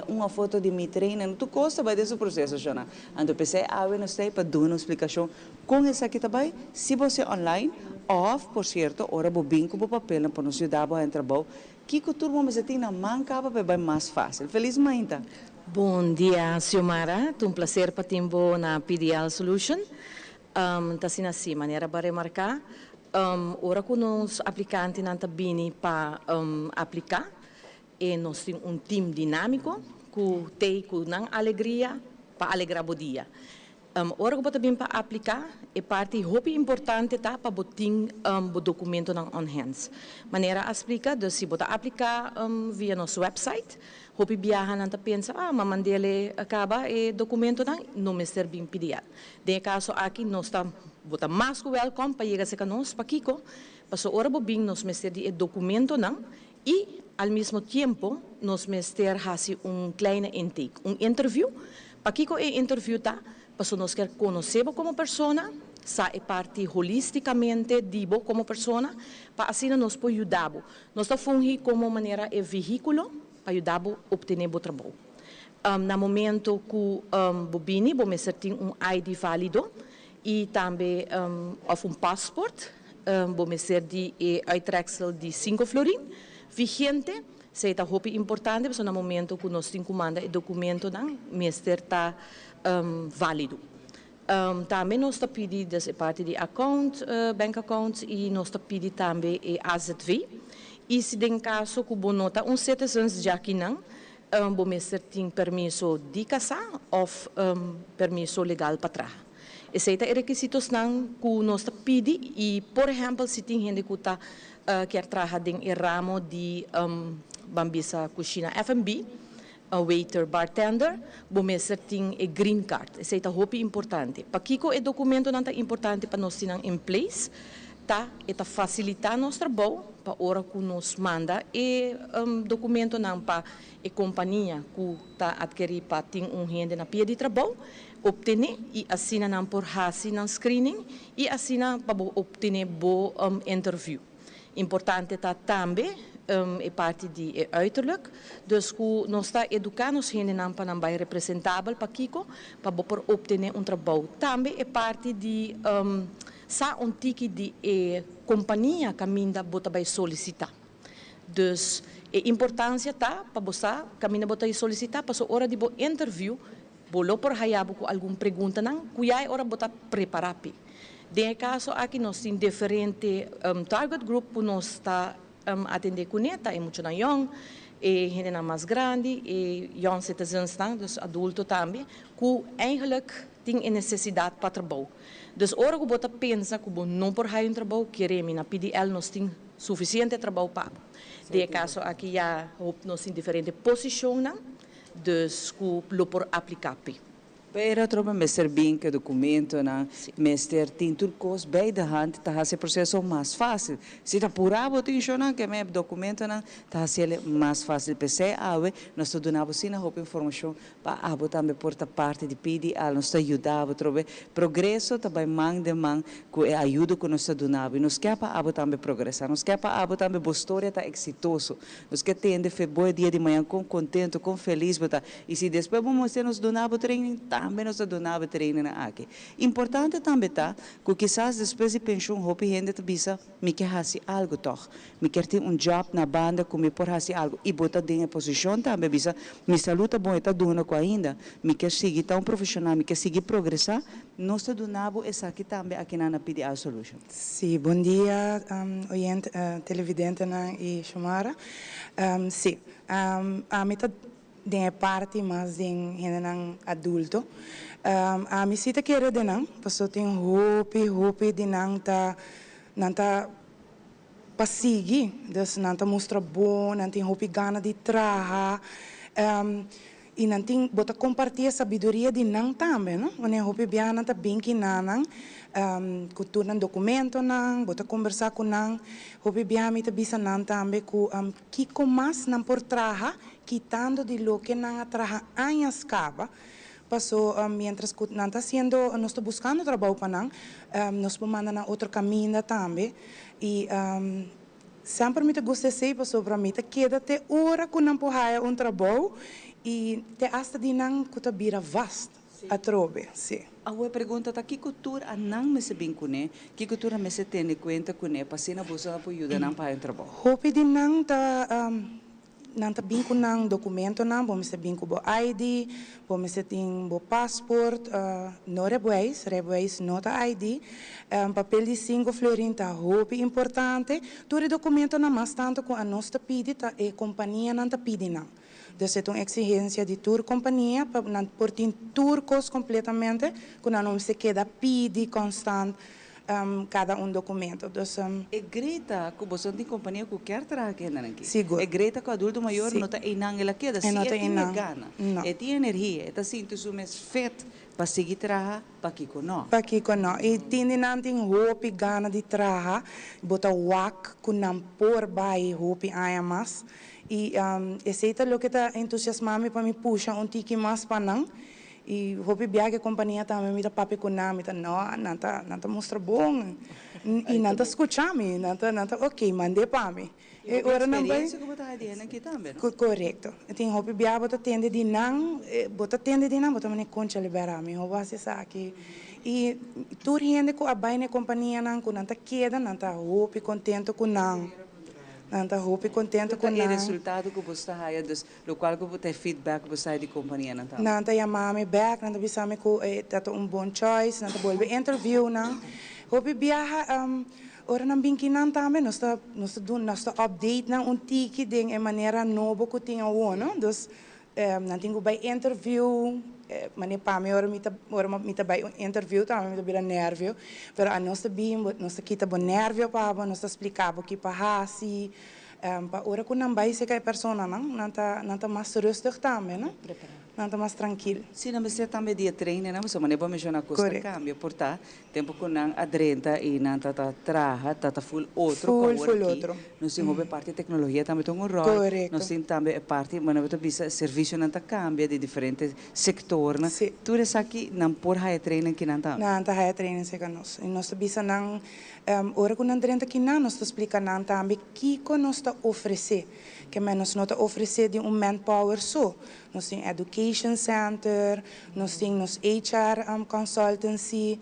uma foto de me treino, tu custa vai desse processo já. Então pensei nos tem para dar uma explicação com essa aqui também, se você online, of por certo, ora bo binco bo papel para nos ajudar a trabalho. Que turma mas tem na manca para mais fácil. Feliz mãe. Bom dia, Xiomara. É um prazer para tempo na PDL Solution. Assim, assim, maneira para remarcar. Ora que os aplicantes não bem para aplicar, e nós temos um time dinâmico que tem alegria para alegrar o dia. Ora que também para aplicar, é parte importante tá para botar o documento on hands. Maneira a explicar, se você aplicar via nosso website, hopi viaja não pensa, mandele acaba e documento não me ser bem pedido. De caso aqui nós estamos mais que welcome para chegar a nós para Kiko, para ora bem nós me ser de documento e ao mesmo tempo nós me ser fazer kleine intake, interview. Para Kiko interview tá para nós quer conhecer como pessoa, sa é parte holisticamente dibo como pessoa, para assim nós podemos ajudar. Nós estamos fungindo como maneira de veículo para ajudar a obter o trabalho. No momento que o bini, vamos ter ID válido e também passaporte, vamos ter de uittreksel de 5 florin, vigente. Isso é importante, porque no momento que nós temos comanda o documento, nós está válido. Também nós pedimos a parte de account, bank account e nós pedimos também a AZV. E se tem caso que você nota citizens já que não, você tem permisso de casar ou permisso legal para trás. Esses são requisitos que nós pedimos e, por exemplo, se tem gente que quer trabalhar em ramo de bambisa cozinha F&B, waiter, bartender, você tem a green card. Isso é muito importante. Para que o documento não é importante para nós ter em place, facilitar nosso trabalho, para a hora que nos manda, e documento não para a companhia que está adquirindo para ter gente na pia de trabalho, obter e assina não por assina screening e assina para obter boa interview. Importante também é parte de uiterlijk. Dus nós está educando os gente para não representável para Kiko, para obter trabalho. Também é parte de ticket de companhia que ainda vai solicitar. Dus a importância para você que ainda vai solicitar, para a hora de interview, bolo por hayabo com alguma pergunta não, cuia hora bota preparar. De caso aqui nós temos diferente target group que nós está atender com neta, é muito young, e gente mais grande, e young citizens, dus adulto também, que eigenlijk tem necessidade para trabalho. Dus ora que você pensa que não por raio trabalho, queremos na PDL nós temos suficiente trabalho para. De caso aqui já nós temos diferentes posições, dus que lo por aplicar. Para tropa Mr. Bink documento na Mr. Tin turcos bij de hand tá esse processo mais fácil. Se tá purabo tinha que me documento na tá ele mais fácil PC awe nós donava sim a informação para abo também porta parte de pedir a nós ajudava trobe progresso também man de man com ajuda que nós donava nós quer para abo também progressar nós quer para abo também boa história tá exitoso nós quer ter de bom dia de manhã com contento com feliz botar e se depois vamos ter nos donava training também nós donava treino na aqui. Importante também tá, que quizás depois de pensão, hope gente te bisa, me quer fazer algo toch, me quer ter job na banda, que me por fazer algo e botar dentro posição também bisa, me saluta bom eta dona com ainda, me quer seguir tão profissional, me quer seguir progressar, nós te donava essa aqui também aqui na PDA Solution. Sim, bom dia, oyente, televidente e Xiomara. Sim, a mim de parte mais de gente adulto. A mim se te quer de não, porque tem hope de não tá passigi, dus não tá mostra bom, não tem hope gana de trabalhar. E não tem bota compartilhar a sabedoria de não também, não? Quando hope bem não tá bem que não, cultura documento não, bota conversar com não, hope bem a mim tá bisa não também que com mais não por trabalhar quitando de lo que não trabalha anos cava. Passou, mientras que não está sendo, nós estamos buscando trabalho para não, nós vamos mandar na outro caminho também. E sempre me gusta de passou para mim, queda até hora que não pode um trabalho e te hasta de não que está vira vasto a trobe, sim. A pergunta tá que cultura a não me se bem com que cultura me se tem conta com para se na bolsa para ajudar não para um trabalho. Hope de não tá não tá bem com um documento não, vamos ser bem com o ID, vamos ser tem o passport, não rebuais não tá ID, papel de 5 florin tá hope importante, todo documento não mais tanto com a nossa pede tá e companhia não tá pede não. Dus é uma exigência de tour companhia para por ter turcos completamente, quando não se queda pede constante cada documento. Dus, é greta que você tem companhia que quer trazer aqui na aqui. Seguro. É greta que o adulto maior não está inang ela queda, se é tinha gana, é tinha energia, é assim tu sumes fet para seguir trabalhar para que não. Para que não. E tinha não tem hope gana de trabalhar, bota wak com não por bai hope aia mais. E esse é o que está entusiasmado para me puxar tiki mais para não. E hope biar que a companhia também me dá papel com não, me dá não tá mostra bom. E não tá escutando, não tá ok, mandei para mim. E ora não vai. Correto. Tem hope biar bota tende de não, bota me concha liberar me, hope assim aqui. E tudo gente com a baina companhia não, com não tá queda, não tá hope contento com não. Não tá hope contente com o resultado que você tem, do qual você tem feedback você de companhia não tá. Não tá chamar back, não tá bisame com tá bom choice, não tá volver interview não. Hope viaja ora não bem que não também nós tá update não tiki de maneira nova que tinha o não, dus não tenho by interview mane pa me ora mita by interview também me bira nervio, pero a nós kita bon nervio pa nós explicava que pa hasi pa ora que não vai ser que a persona não tá mais rustig também, não? Não tá mais tranquilo. Sim, não você também dia treino, não? Você mané bom mexer na costa cambia, portar tempo que não adrenta e não tá traha, tá full outro. Full outro. Nós temos parte de tecnologia também tem rol. Nós temos também parte, mas não bisa serviço não tá cambia de diferentes setores, né? Tudo isso aqui não por high treino que não tá. Não tá high treino se nós. E nós bisa não ora que não adrenta que não nós explica não também que nós tá oferecer, que nós não tá oferecer de manpower só. Nós temos education center, nós temos HR consultancy,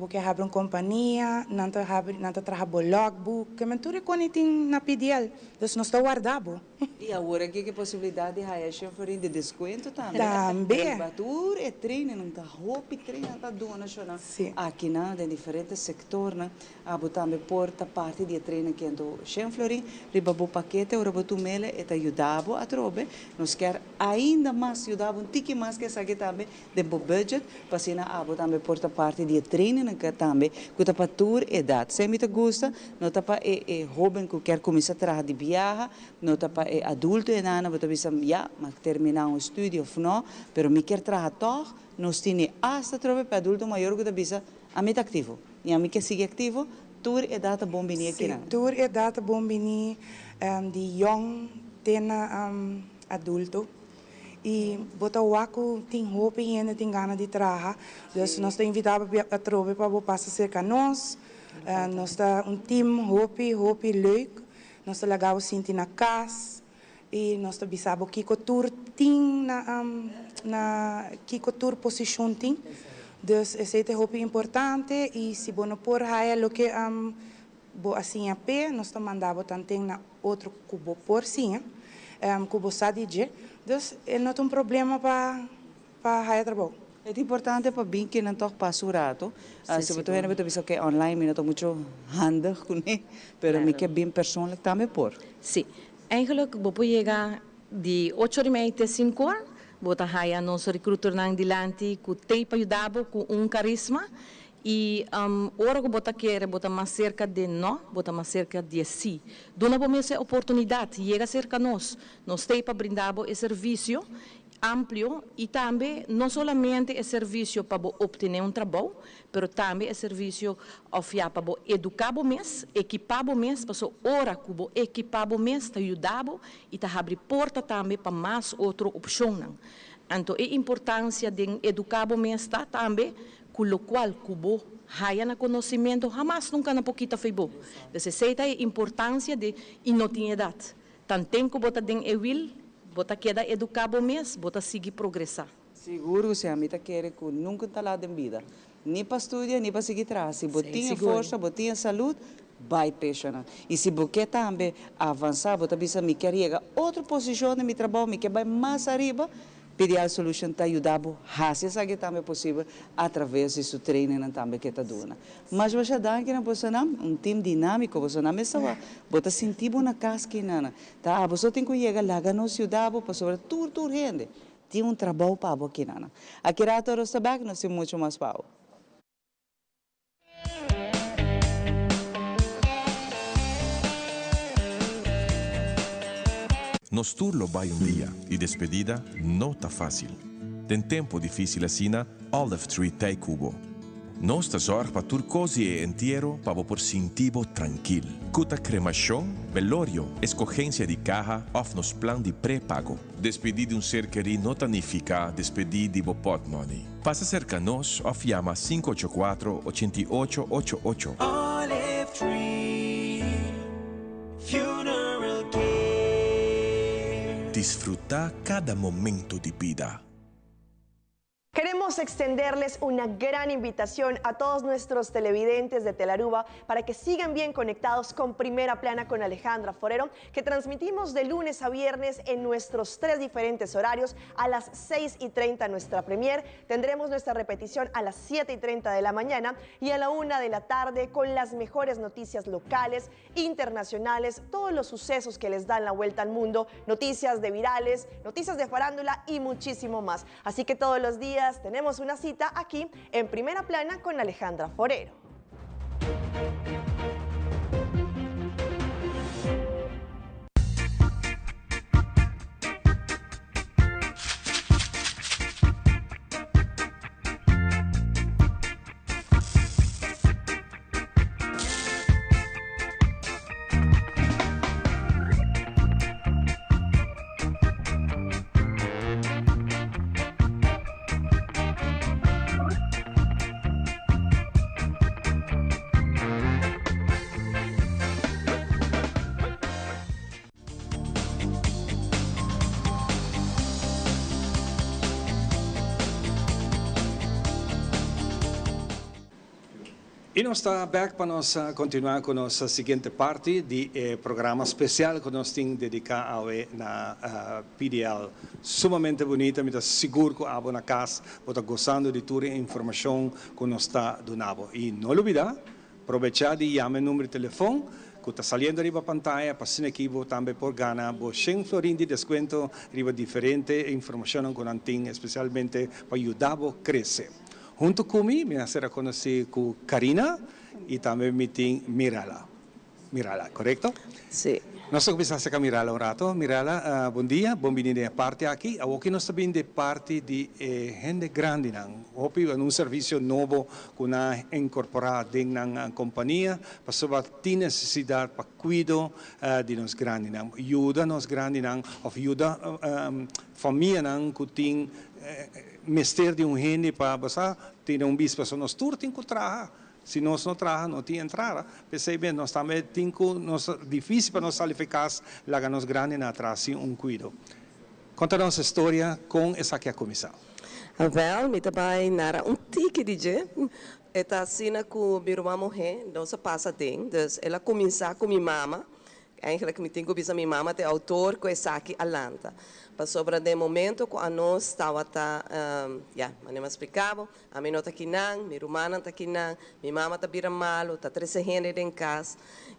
que have uma companhia, não trabalha logbook, que tudo tem na PDL, então nós está guardado. E agora que possibilidade de hire chauffeur de desconto também? Também. Batur e treino não tá roupa treino não tá dona chona. Aqui na de diferentes setores, abo também porta parte de treino que ando chauffeur, riba bo paquete, ora botu mele e te ajudava a trobe, nós quer ainda mais ajudar um tique mais que essa também de budget, para se na abo também porta parte de training que também que para tour idade. Se me te gusta, não tá para jovem que quer começar a trabalhar de viagem, não tá para adulto e nada, você bisa já, mas terminar um estudo ou não, pero me quer trabalhar toch, nós temos hasta trobe para adulto maior que bisa a mim ativo. E a mim que sigue ativo, tour e data bombini aqui não. Tour e data bombini de young tena adulto. E bota o aco tem roupa e ainda tem gana de trabalhar. Dus nós te invitava a trobe para passar cerca nós. Nós está team roupa leuk. Nós te legal sinti na casa. E nós te bisabo kiko tour ting na kiko tour position ting. Dus esse é roupa importante e se bono por raia lo que bo assim a pé nós te mandava também na outro cubo por sim. Cubo sadije. Dus não tem problema para raia trabalho. É importante para bem que não toque pasurato. Se você não bisa que online não tô muito handig com ele, pero me que bem personal também por. Sim, eigenlijk vou chegar de 8h30 até 5h. Bota haya nosso recruiter nang dilanti ku tei pa yudabo ku carisma e ora que bota quer bota mais cerca de nós bota mais cerca de si dona bom essa oportunidade chega cerca nós tei para brindabo e serviço amplo e também não somente é serviço para obter trabalho, mas também é serviço para educar o mês, equipar o mês, para hora que equipar o mês, te ajudar e te abrir porta também para mais outra opção. Então, a importância de educar o mês está também, com o qual cubo haya na conhecimento, jamais nunca na pouquita foi bom. Então, essa é a importância de inotinidade. Tanto tempo que você tem will, bota queda educar o mês, bota seguir progressar. Seguro que se a mim tá querer que nunca tá lá de vida, nem para estudar, nem para seguir atrás. Se botinha força, botinha saúde, vai pressionar. E se você também avançar, bota bisa me quer chegar outra posição no meu trabalho, me quer vai mais arriba, PDL Solution te ajudar a fazer que também é possível através desse treino também que está dando. Mas você dá que você não time dinâmico, você não é só você sentir na casa que não tá, você tem que chegar lá nos ajudar para sobre tudo gente tem trabalho para você não. Aqui rato está back nós temos muito mais pau. Nos turlo vai dia e despedida não tá fácil. Tem tempo difícil assim, Olive Tree Tay Cubo. Nós tá zorg para tur cosi e inteiro para por sentivo tranquilo. Cuta cremação, velório, escogência de caja, of nos plan de pré-pago. Despedir de ser querido não significa despedir de pot money. Passa cerca nós, of llama 584-8888. Olive Tree Funeral Care. Disfrutar cada momento de vida. Queremos extenderles una gran invitación a todos nuestros televidentes de Telaruba para que sigan bien conectados con Primera Plana con Alejandra Forero, que transmitimos de lunes a viernes en nuestros 3 diferentes horarios. A las 6:30 nuestra premier, tendremos nuestra repetición a las 7:30 de la mañana y a la 1 de la tarde con las mejores noticias locales, internacionales, todos los sucesos que les dan la vuelta al mundo, noticias de virales, noticias de farándula y muchísimo más. Así que todos los días tenemos una cita aquí en Primera Plana con Alejandra Forero. E nós estamos back para nós continuar com a nossa seguinte parte de programa especial que nós temos dedicado na PDL. Sumamente bonita, me seguro que abo na casa, está gostando de toda a informação que nós está dando. E não olvidar, aproveitar de chamar o número de telefone que está saliendo riba pantalla, passando aqui também por Ghana, bo 100 florin de descuento, riba diferente informação com anting, especialmente para ajudar a crescer. Junto comigo, me será conhecer com Karina e também me tem Mirala. Mirala, correto? Sim. Nós começamos com a Mirala um rato. Mirala, bom dia, bem-vinda a parte aqui. Aqui nós também de parte de gente grande, hopi um serviço novo que nós incorporado na companhia, para ter necessidade para cuidar de nós grandes, ajuda nós grandes, ou ajuda família que tem mestre de gente para ter bispo, nós todos temos que trabalhar. Se nós não trabalhamos, não tem entrada. Percebe, nós também temos difícil para nós qualificar lá que nós grandes atrás cuido. Conta-nos a história com essa que a comissão. Wel, me também nara tique DJ. Eta assim que minha irmã morreu, nós passa tem. Então, ela começou com minha mama. Eigenlijk me tenho que minha mama é autor com essa aqui Alanta. Para sobre o momento que nós estava me explicava, a minha nota aqui não, minha irmã está aqui não, minha mama está bira malo, está 13 gente em casa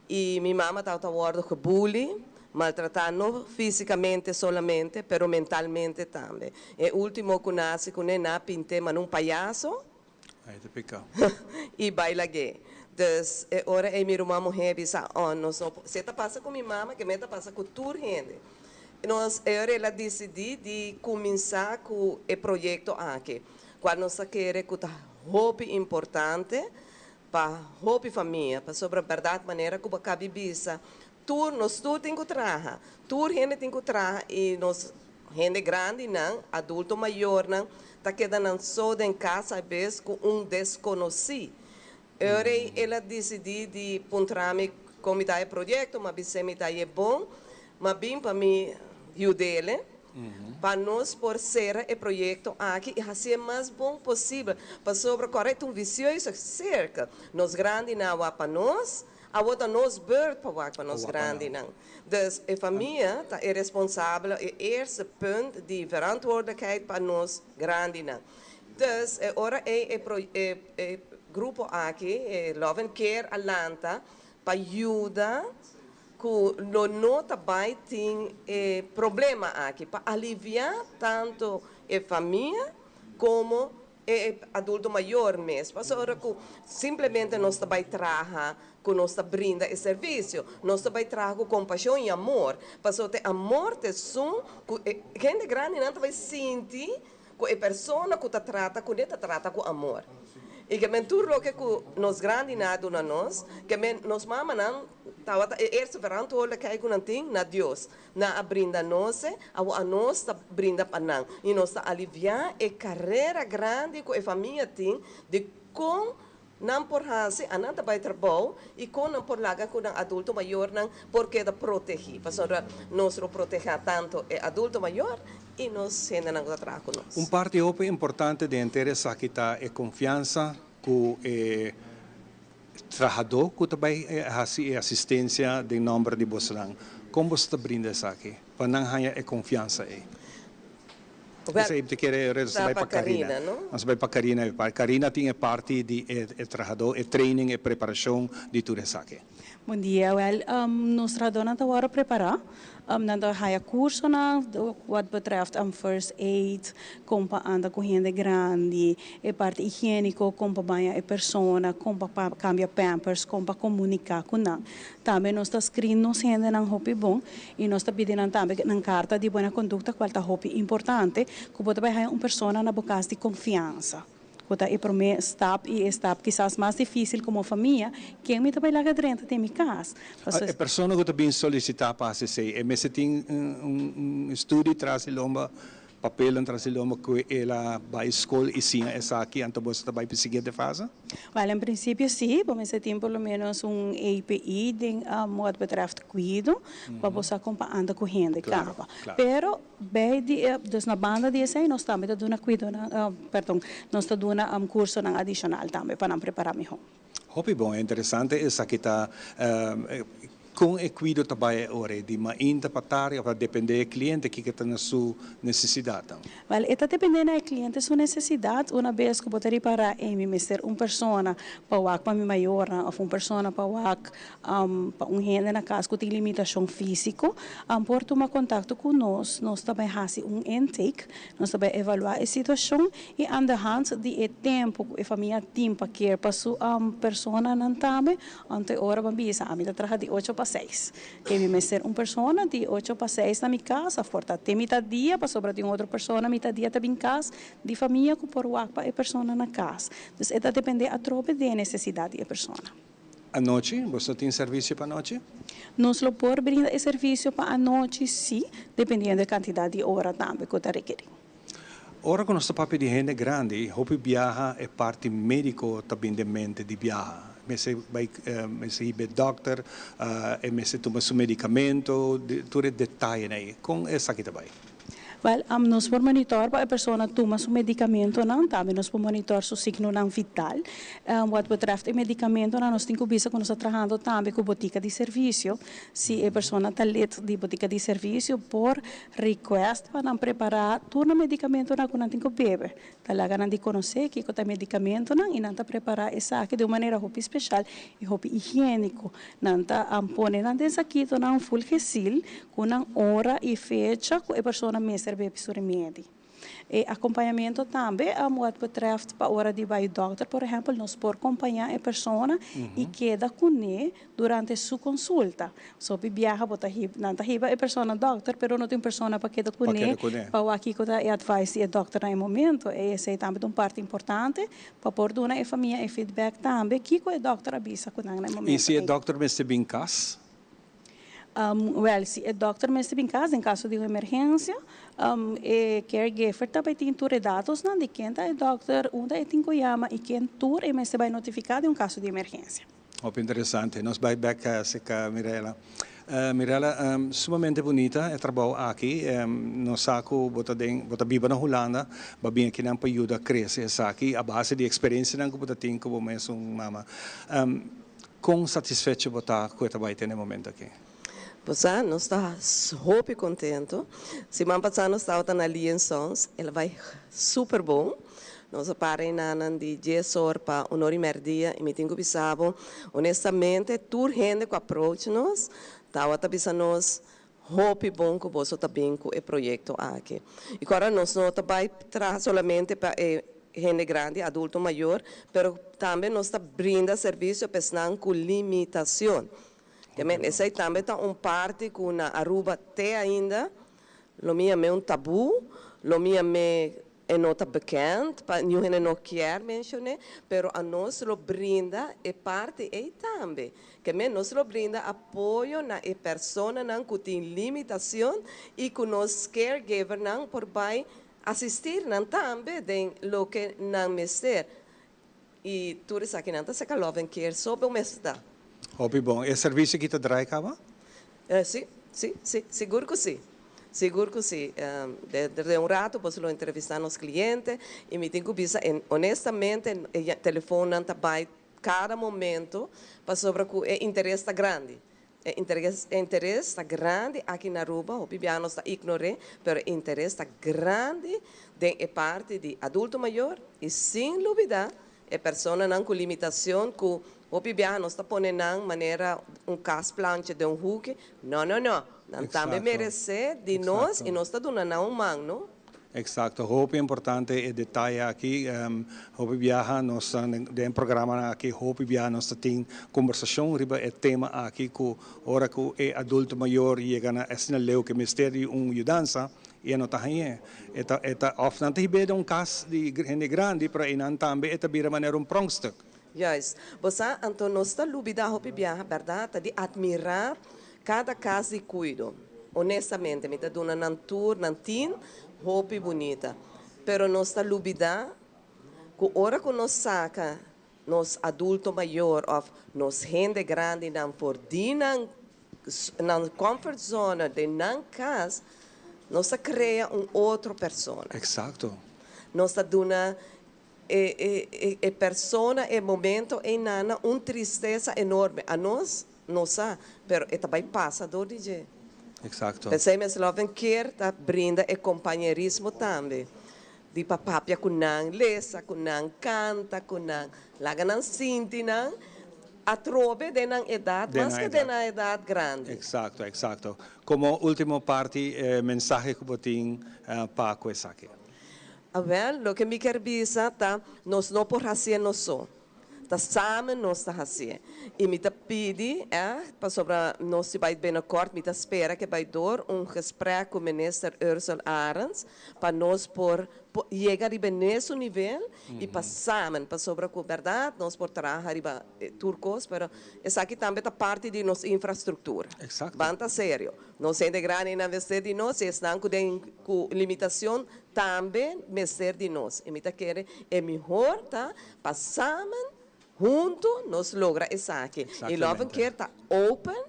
e minha mama está a com bullying, maltratando fisicamente solamente, pero mentalmente também. E último que nasce com ela pinte mas um palhaço. Aí te pica. E baila gay. Dus ora minha irmã morreu e disse, você está passa com minha mama, que me está passa com toda gente. Nós ela decidiu de começar com o projeto aqui. Quando nós queremos que roupa importante para roupa família, para sobre a verdade maneira que a bibisa, nós tudo tem que trabalhar, tudo gente tem que trabalhar e nós gente grande não, adulto maior não, está quedando só em casa às vezes com desconhecido. Ela decidiu de apontar-me como está o projeto, mas se me está bom, mas bem para mim ajudar para nós por ser o projeto aqui e fazer o mais bom possível para sobre correto vicioso cerca nós grandes não para nós a outra nós bird para nós grandes não dus a família é responsável é eerste punt de verantwoordelijkheid para nós grandes não dus ora é grupo aqui Love and Care Atlanta para ajudar que não também tem problema aqui, para aliviar tanto a família como o adulto maior mesmo. Porque simplesmente nós também trabalhamos, que nós brinda esse serviço, nós também trabalhamos com compaixão e amor. Porque o amor é som, que gente grande não vai sentir que a pessoa que trata com amor. E que tudo o que nós grandes na nós, que nós mamãe não eerste verantwoordelijkheid que tem na Deus, na brinda nós, a nós brinda para nós, e nós aliviar a carreira grande que a família tem de com não por hase, a não vai trabalhar e com não por larga com o adulto maior não porque da proteger, para nós proteger tanto o adulto maior e nós ainda não trabalhar com nós. Parte importante de interesse aqui está a confiança com trabalhador que também faz assistência de número de Bolsonaro. Como você brinda isso aqui? Para não ter confiança aí. Você quer responder para Karina? Nós vamos para Karina. Karina tem parte de trabalhador, training e preparação de tudo isso aqui. Bom dia, nós trabalhamos agora preparar. Nós temos curso wat betreft first aid, como anda com gente grande, a parte higiênica, como banhar a pessoa, como cambiar pampers, como comunicar com ela. Também nós estamos escrevendo gente na roupa bom e nós estamos pedindo também na carta de boa conduta qual é a roupa importante, que pode ser uma pessoa na base de confiança. E para mim, está quizás mais difícil como família, que me também lá dentro tem minha casa. A pessoa que também solicita para ser, mas tem estudo traz lomba papel traz lomba que ela vai à escola e sim essa aqui então você vai para seguir de fase? Well, em princípio sim, você tem pelo menos API de modo betreft cuido, para você acompanhar com gente, claro. Pero dus na banda de essa nós também estamos dando cuido, nós estamos dando curso adicional também para preparar melhor. Hopi bom, é interessante essa que está Com e cuido também ora de uma inta patari para depender do cliente que está na sua necessidade. Vale, está dependendo do cliente sua necessidade. Uma vez que poderia parar em me ser uma pessoa para o para me maior ou uma pessoa para o gente na casa que tem limitação física, por tomar contato com nós também fazemos intake, nós também evaluar a situação e an the hand de tempo e família tempo para que para sua pessoa não também, ante hora bambisa, a minha trabalha de 8 para 6. Que me ser uma pessoa de 8 para 6 na minha casa, forta tem metade dia para sobrar de outra pessoa, metade dia também em casa, de família que por o para a pessoa na casa. Então, isso depende a tropa de necessidade da pessoa. A noite, você tem serviço para a noite? Nós lo por brindar o serviço para a noite, sim, dependendo da quantidade de hora também que está requerido. Ora con questo papel di gente grande, hopi viaja è parte medico também de mente di viaja. Mese ibe doctor, e mese toma su medicamento, tutti dettagli nei. Con essa che vai. Well, nós por monitor para a pessoa toma seu medicamento não, também nós por monitor seu signo não vital. What betreft o medicamento, nós temos que ver que nós estamos trabalhando também com botica de serviço. Se a pessoa está lendo de botica de serviço, por request para não preparar todo medicamento não que não tem que beber. Talaga não de conhecer que o medicamento não e não está preparar essa de uma maneira hopi especial e hopi higiênico. Não está pôr não dessa aqui não full resil com uma hora e fecha que a pessoa mesmo beber seu remédio. E acompanhamento também, what betreft para a hora de ir ao doctor, por exemplo, nós podemos acompanhar a pessoa e queda com ele durante sua consulta. So, viaja, não está a pessoa ao doctor, mas não tem pessoa para queda com ele, para o aqui que é advice e doctor no momento. E essa é também uma parte importante para poder dar a família e feedback também, que o doctor avisa no momento. E se o doctor me está bem em casa? Well, se o doctor me está em casa, em caso de uma emergência, o caregiver também tem todos os dados de quem é o doctor, onde tem que chamar e quem tur e me vai notificar de caso de emergência. Muito interessante. Nós vamos back a Mirella. Mirella, sumamente bonita é trabalho aqui. Nós saco bota viva na Holanda, babinha que não ajuda a crescer aqui, a base de experiência não que bota tem como mesmo mama. Com satisfeito botar com o trabalho no momento aqui. Você não está super contente. Semana passada nós estávamos na Liaisons, ela vai super bom. Nós paramos de 10 horas para 1 hora e meia dia e me tenho pensado, honestamente, toda gente que approach nós, estava pensando nós, hope bom que você também com o projeto aqui. E agora nós não trabalhamos solamente para gente grande, adulto maior, mas também nós brindamos serviço para pessoas com limitação. Essa também está parte com a Aruba até ainda, o meu é tabu, o meu é não bekend, para ninguém não quer mencionar, mas a nós lo brinda é parte e também, que nós lo brinda apoio na pessoa que tem limitação e que nós caregiver não por vai assistir não também de lo que não mestre e tudo isso aqui não está se caloven quer sobre o mestre. Hopi bom. E serviço que te traz cá? Sim, seguro que sim. Seguro que sim. Desde rato, posso entrevistar os clientes e me tenho que pensar, honestamente, o telefone não está cada momento para sobre o interesse está grande. O interesse está grande aqui na Aruba, o Bibiano está ignorando, mas o interesse está grande de parte de adulto maior e, sem dúvida, a pessoa não com limitação, com o Bibiano está pondo na maneira caso planche de hook. Não. Não também merece de nós e nós está dando mão, não? Exato. Hope é importante e detalhe aqui. Hope viaja, nós temos programa aqui. Hope viaja, nós temos conversação riba é tema aqui com hora que é adulto maior chega na essa leu que mistério mudança e não está aí. Eta of não tem bem caso de gente grande para não também eta vira maneira prongstuk. Yes. Você então nós está lubida Hope viaja, verdade, de admirar cada caso de cuido. Honestamente, me está dando um tour, Hope bonita. Pero nós está lubida, que hora que nós saca, nós adulto maior, of nós gente grande, não por na comfort zone de não casa, nós cria outra pessoa. Exato. Nós está dando pessoa e momento em nana tristeza enorme. A nós não sabe, pero é também passa do DJ. Exacto. Pensei, mas lá vem quer, tá brinda e companheirismo também. Di papapia kunang lesa, kunang canta, kunang laganan sinti nang atrobe de nang edad, mas que de nang edad grande. Exacto, exacto. Como último parte, mensaje que botin para coisa aqui. A ver, lo que me quer bisa tá, nós não por fazer nós só. Tá samen nós tá fazer. E me tá pedi, para sobre nós se vai bem na corte, me tá espera que vai dar gesprek com o ministro Ursula Arens, para nós por chegar a nesse nível e para samen, para sobre a verdade, nós por trabalhar turcos, pero essa aqui também tá parte de nossa infraestrutura. Exacto. Banta sério. Nós é de grande investir de nós, e estão com limitação também investir de nós. E me tá querer é melhor, tá? Para samen junto nós logra isso aqui. E logo quer estar open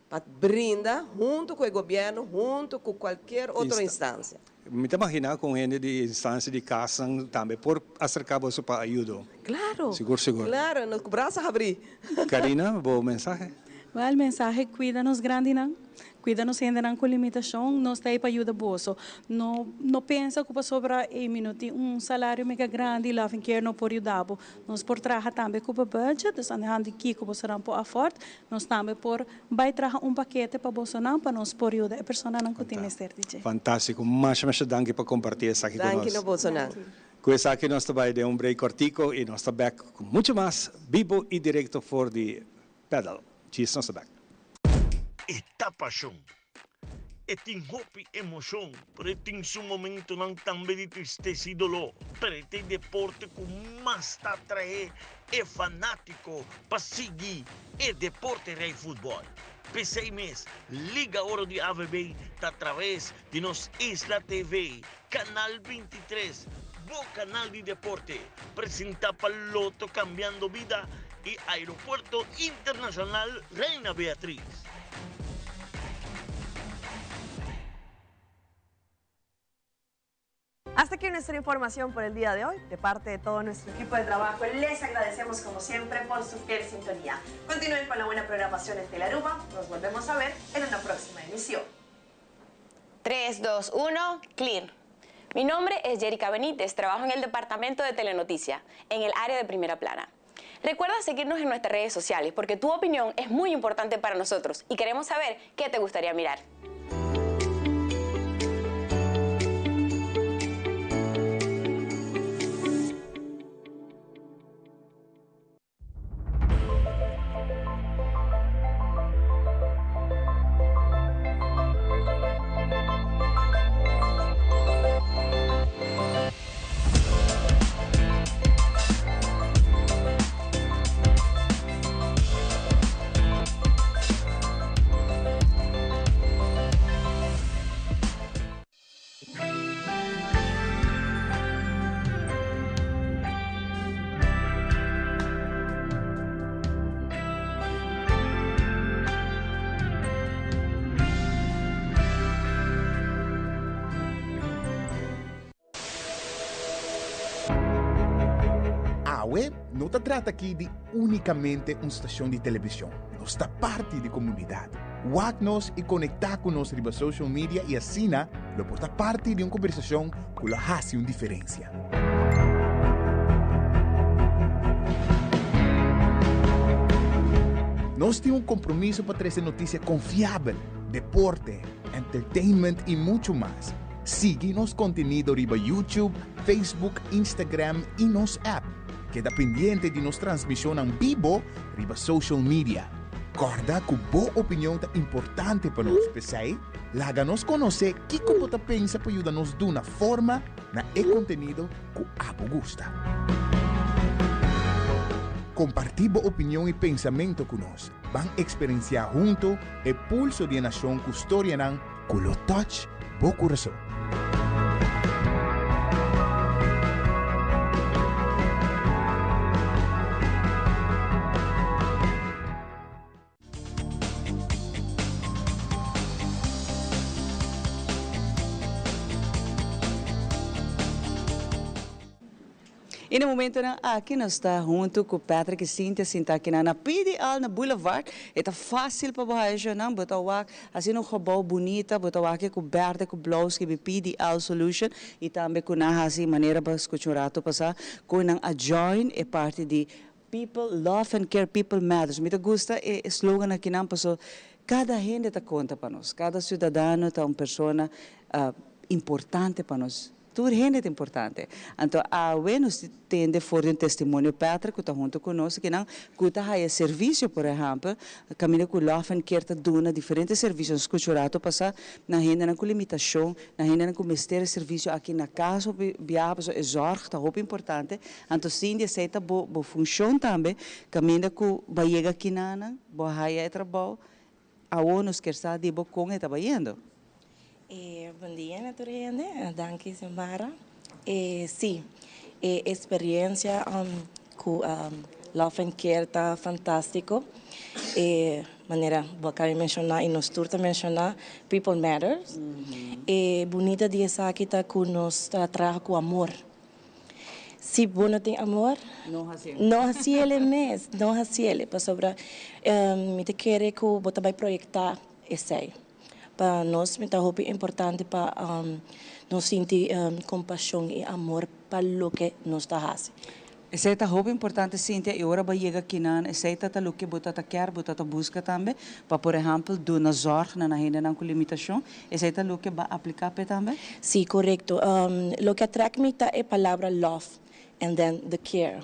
para brindar junto com o governo, junto com qualquer outra instância. Me imagina com gente de instância de casa também por acercar você para ajuda. Claro. Seguro, seguro. Claro, nos braços abrir. Karina, bom mensagem. O mensagem cuida-nos grande, não? Cuida-nos ainda não com limitação, nós está aí para ajudar bolso. Não pensa que sobre salário mega grande, lá vem que não por ajudar. Nós por trabalhar também com o budget, nós andamos aqui com você não por afford, nós também por vai trabalhar paquete para bolso não, para nós por ajudar a pessoa não que tem mestre. Fantástico, mas danke por compartilhar isso aqui conosco. Danke no bolso não. Com isso aqui nós vai dar break cortico e nós estamos back com muito mais vivo e direto for the pedal. Cheers, nós estamos back. Esta paixão, este hope emoção, pero tem um momento não também de tristeza e dolor, pero este deporte com mais te atrair é fanático para seguir é deporte rei futebol. Pensei mês, liga hora de AVB através de nos Isla TV, canal 23, bom canal de deporte, apresenta para Loto cambiando vida e Aeropuerto Internacional Reina Beatriz. Hasta aquí nuestra información por el día de hoy. De parte de todo nuestro equipo de trabajo, les agradecemos como siempre por su fiel sintonía. Continúen con la buena programación en Telearuba. Nos volvemos a ver en una próxima emisión. 3, 2, 1, clear. Mi nombre es Jerica Benítez, trabajo en el departamento de Telenoticia, en el área de Primera Plana. Recuerda seguirnos en nuestras redes sociales porque tu opinión es muy importante para nosotros y queremos saber qué te gustaría mirar. Não se trata aqui de unicamente uma estação de televisão. Nós está parte de comunidade. Watch-nos e conectar com nós riba social media e assim, lo porta parte de uma conversação que faz uma diferença. Nós temos um compromisso para trazer notícia confiável, deporte, entertainment e muito mais. Siga nosso conteúdo riba YouTube, Facebook, Instagram e nosso app. Queda pendiente de nossa transmissão em vivo riba social media. Corda que boa opinião é importante para nós, pessoal. Laga-nos conhecer o que você pensa para ajudar-nos de uma forma na conteúdo que você gosta. Compartir boa opinião e pensamento conosco. Vamos experienciar junto o pulso de uma nação que história não, com o touch, boa coração. E no momento aqui nós está junto com Patrick e Cynthia, aqui na PDL na Boulevard. É fácil para você não, botar assim um robô bonita, botar aqui coberta com blouse que é PDL Solution e também com assim maneira para escutar passar com a join é parte de People Love and Care People Matters. Me gusta é slogan aqui não passou. Cada gente está conta para nós, cada cidadão está uma pessoa importante para nós. Tudo gente é importante. Então, nós temos for um testemunho Patrick que está junto conosco, que não custa aí serviço, por exemplo, caminho com Love and Care está dando diferentes serviços, escuturato passar na gente não com limitação, na gente não com mistério serviço aqui na casa, biabos é zorg, está muito importante. Então, sim, de certa boa função também, caminho com baiega aqui na, boa aí trabalho. Nos quer saber de como está trabalhando. Bom dia, naturalmente. Danke, Samara. Sim, a experiência com Love and Care está fantástico. Maneira, vou mencionar e nos turta mencionar People Matters. Bonita de essa aqui está com nos trabalha com amor. Se você não tem amor, não há ele mesmo, não há ele. Para sobre, me te querer que você vai projetar esse. Para nós, me tá muito importante para nós sentir compaixão e amor para o que nós está fazendo. Esse é muito importante, Cynthia, e agora vai chegar aqui na, esse é o que você quer, você busca também, para, por exemplo, dar na zorg, na gente não com limitação, esse é o que vai aplicar também? Sim, correto. O que atrai me é a palavra love. And then the care.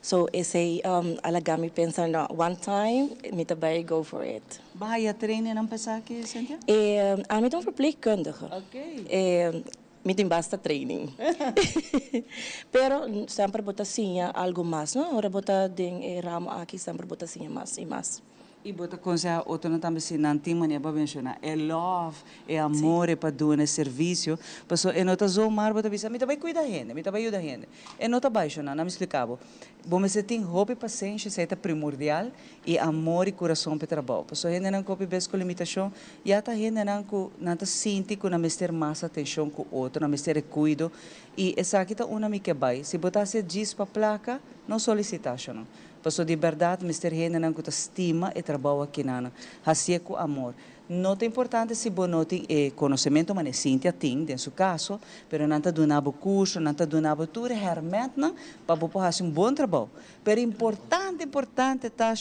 So, esse alagami pensa na one time, me também go for it. Vai a trainen não pensar aqui, Cynthia? Me tem verpleegkundige. Ok. Me tem basta training. Pero sempre bota sim algo mais, não? Ora bota den ramo aqui sempre bota sim mais e mais. E bota coisa outra não também se não tem maneira para mencionar é love é amor para dar esse serviço passou é nota zomar bota bisa me também cuida gente me também ajuda gente é nota baixo não me explicava bom mas tem hope paciência isso é primordial e amor e coração para trabalho passou gente não copia bem com limitação e até gente não tá sente que não mister mais atenção com outro não mister cuido e essa aqui tá uma me que vai se botasse diz para placa não solicitação não passou de verdade, Mr. Hene não com estima e trabalho aqui na, assim com amor. Não é importante se você não tem conhecimento, mas Cynthia tem, em seu caso, mas não está dando curso, não está dando tudo, realmente, para você fazer bom trabalho. Mas importante, tá,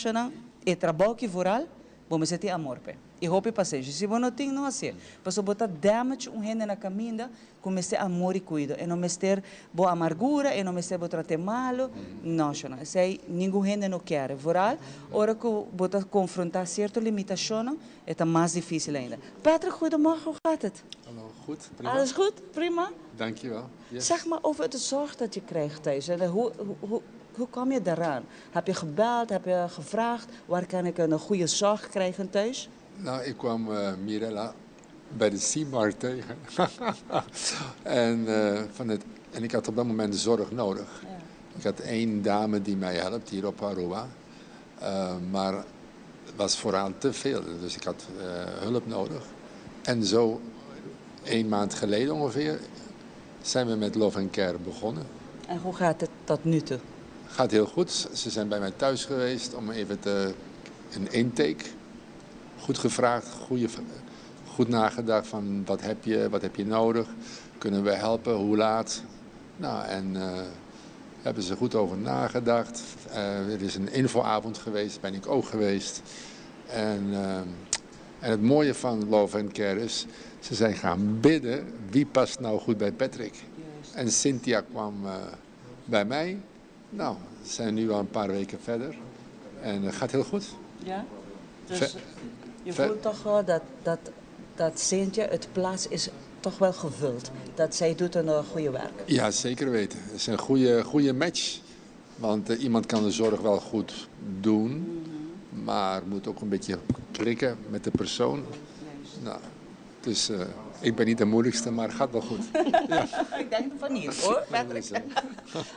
é trabalho que voral, você tem amor, e roupa e paciência. Se você não tem, não assim. Passou botar damage gente na caminho, com esse amor e cuido. E não ter boa amargura, e não ter boa tratar malo. Não, não. Se ninguém gente não quer. Voral, hora que você confrontar certa limitação, é mais difícil ainda. Patrick, goedemorgen, hoe gaat het? Hallo, goed, prima. Alles goed? Prima? Dankjewel. Yes. Zeg maar over de zorg dat je krijgt thuis. Hoe kom je daaraan? Heb je gebeld, heb je gevraagd, waar kan ik een goede zorg krijgen thuis? Nou, ik kwam Mirella bij de C-markt tegen. en ik had op dat moment zorg nodig. Ja. Ik had één dame die mij helpt hier op Aruba. Maar het was vooral te veel, dus ik had hulp nodig. En zo 1 maand geleden ongeveer zijn we met Love and Care begonnen. En hoe gaat het tot nu toe? Gaat heel goed. Ze zijn bij mij thuis geweest om even een intake. Goed gevraagd, goed nagedacht van wat heb je nodig, kunnen we helpen, hoe laat. Nou, en hebben ze goed over nagedacht. Er is een infoavond geweest, ben ik ook geweest. En het mooie van Love and Care is, ze zijn gaan bidden, wie past nou goed bij Patrick. Juist. En Cynthia kwam bij mij. Nou, we zijn nu al een paar weken verder. En het gaat heel goed. Ja, dus je voelt toch wel dat Cynthia, het plaats is toch wel gevuld. Dat zij doet een goede werk. Ja, zeker weten. Het is een goede match. Want iemand kan de zorg wel goed doen. Maar moet ook een beetje klikken met de persoon. Nou, dus ik ben niet de moeilijkste, maar het gaat wel goed. Ja. Ik denk van niet hoor, Patrick.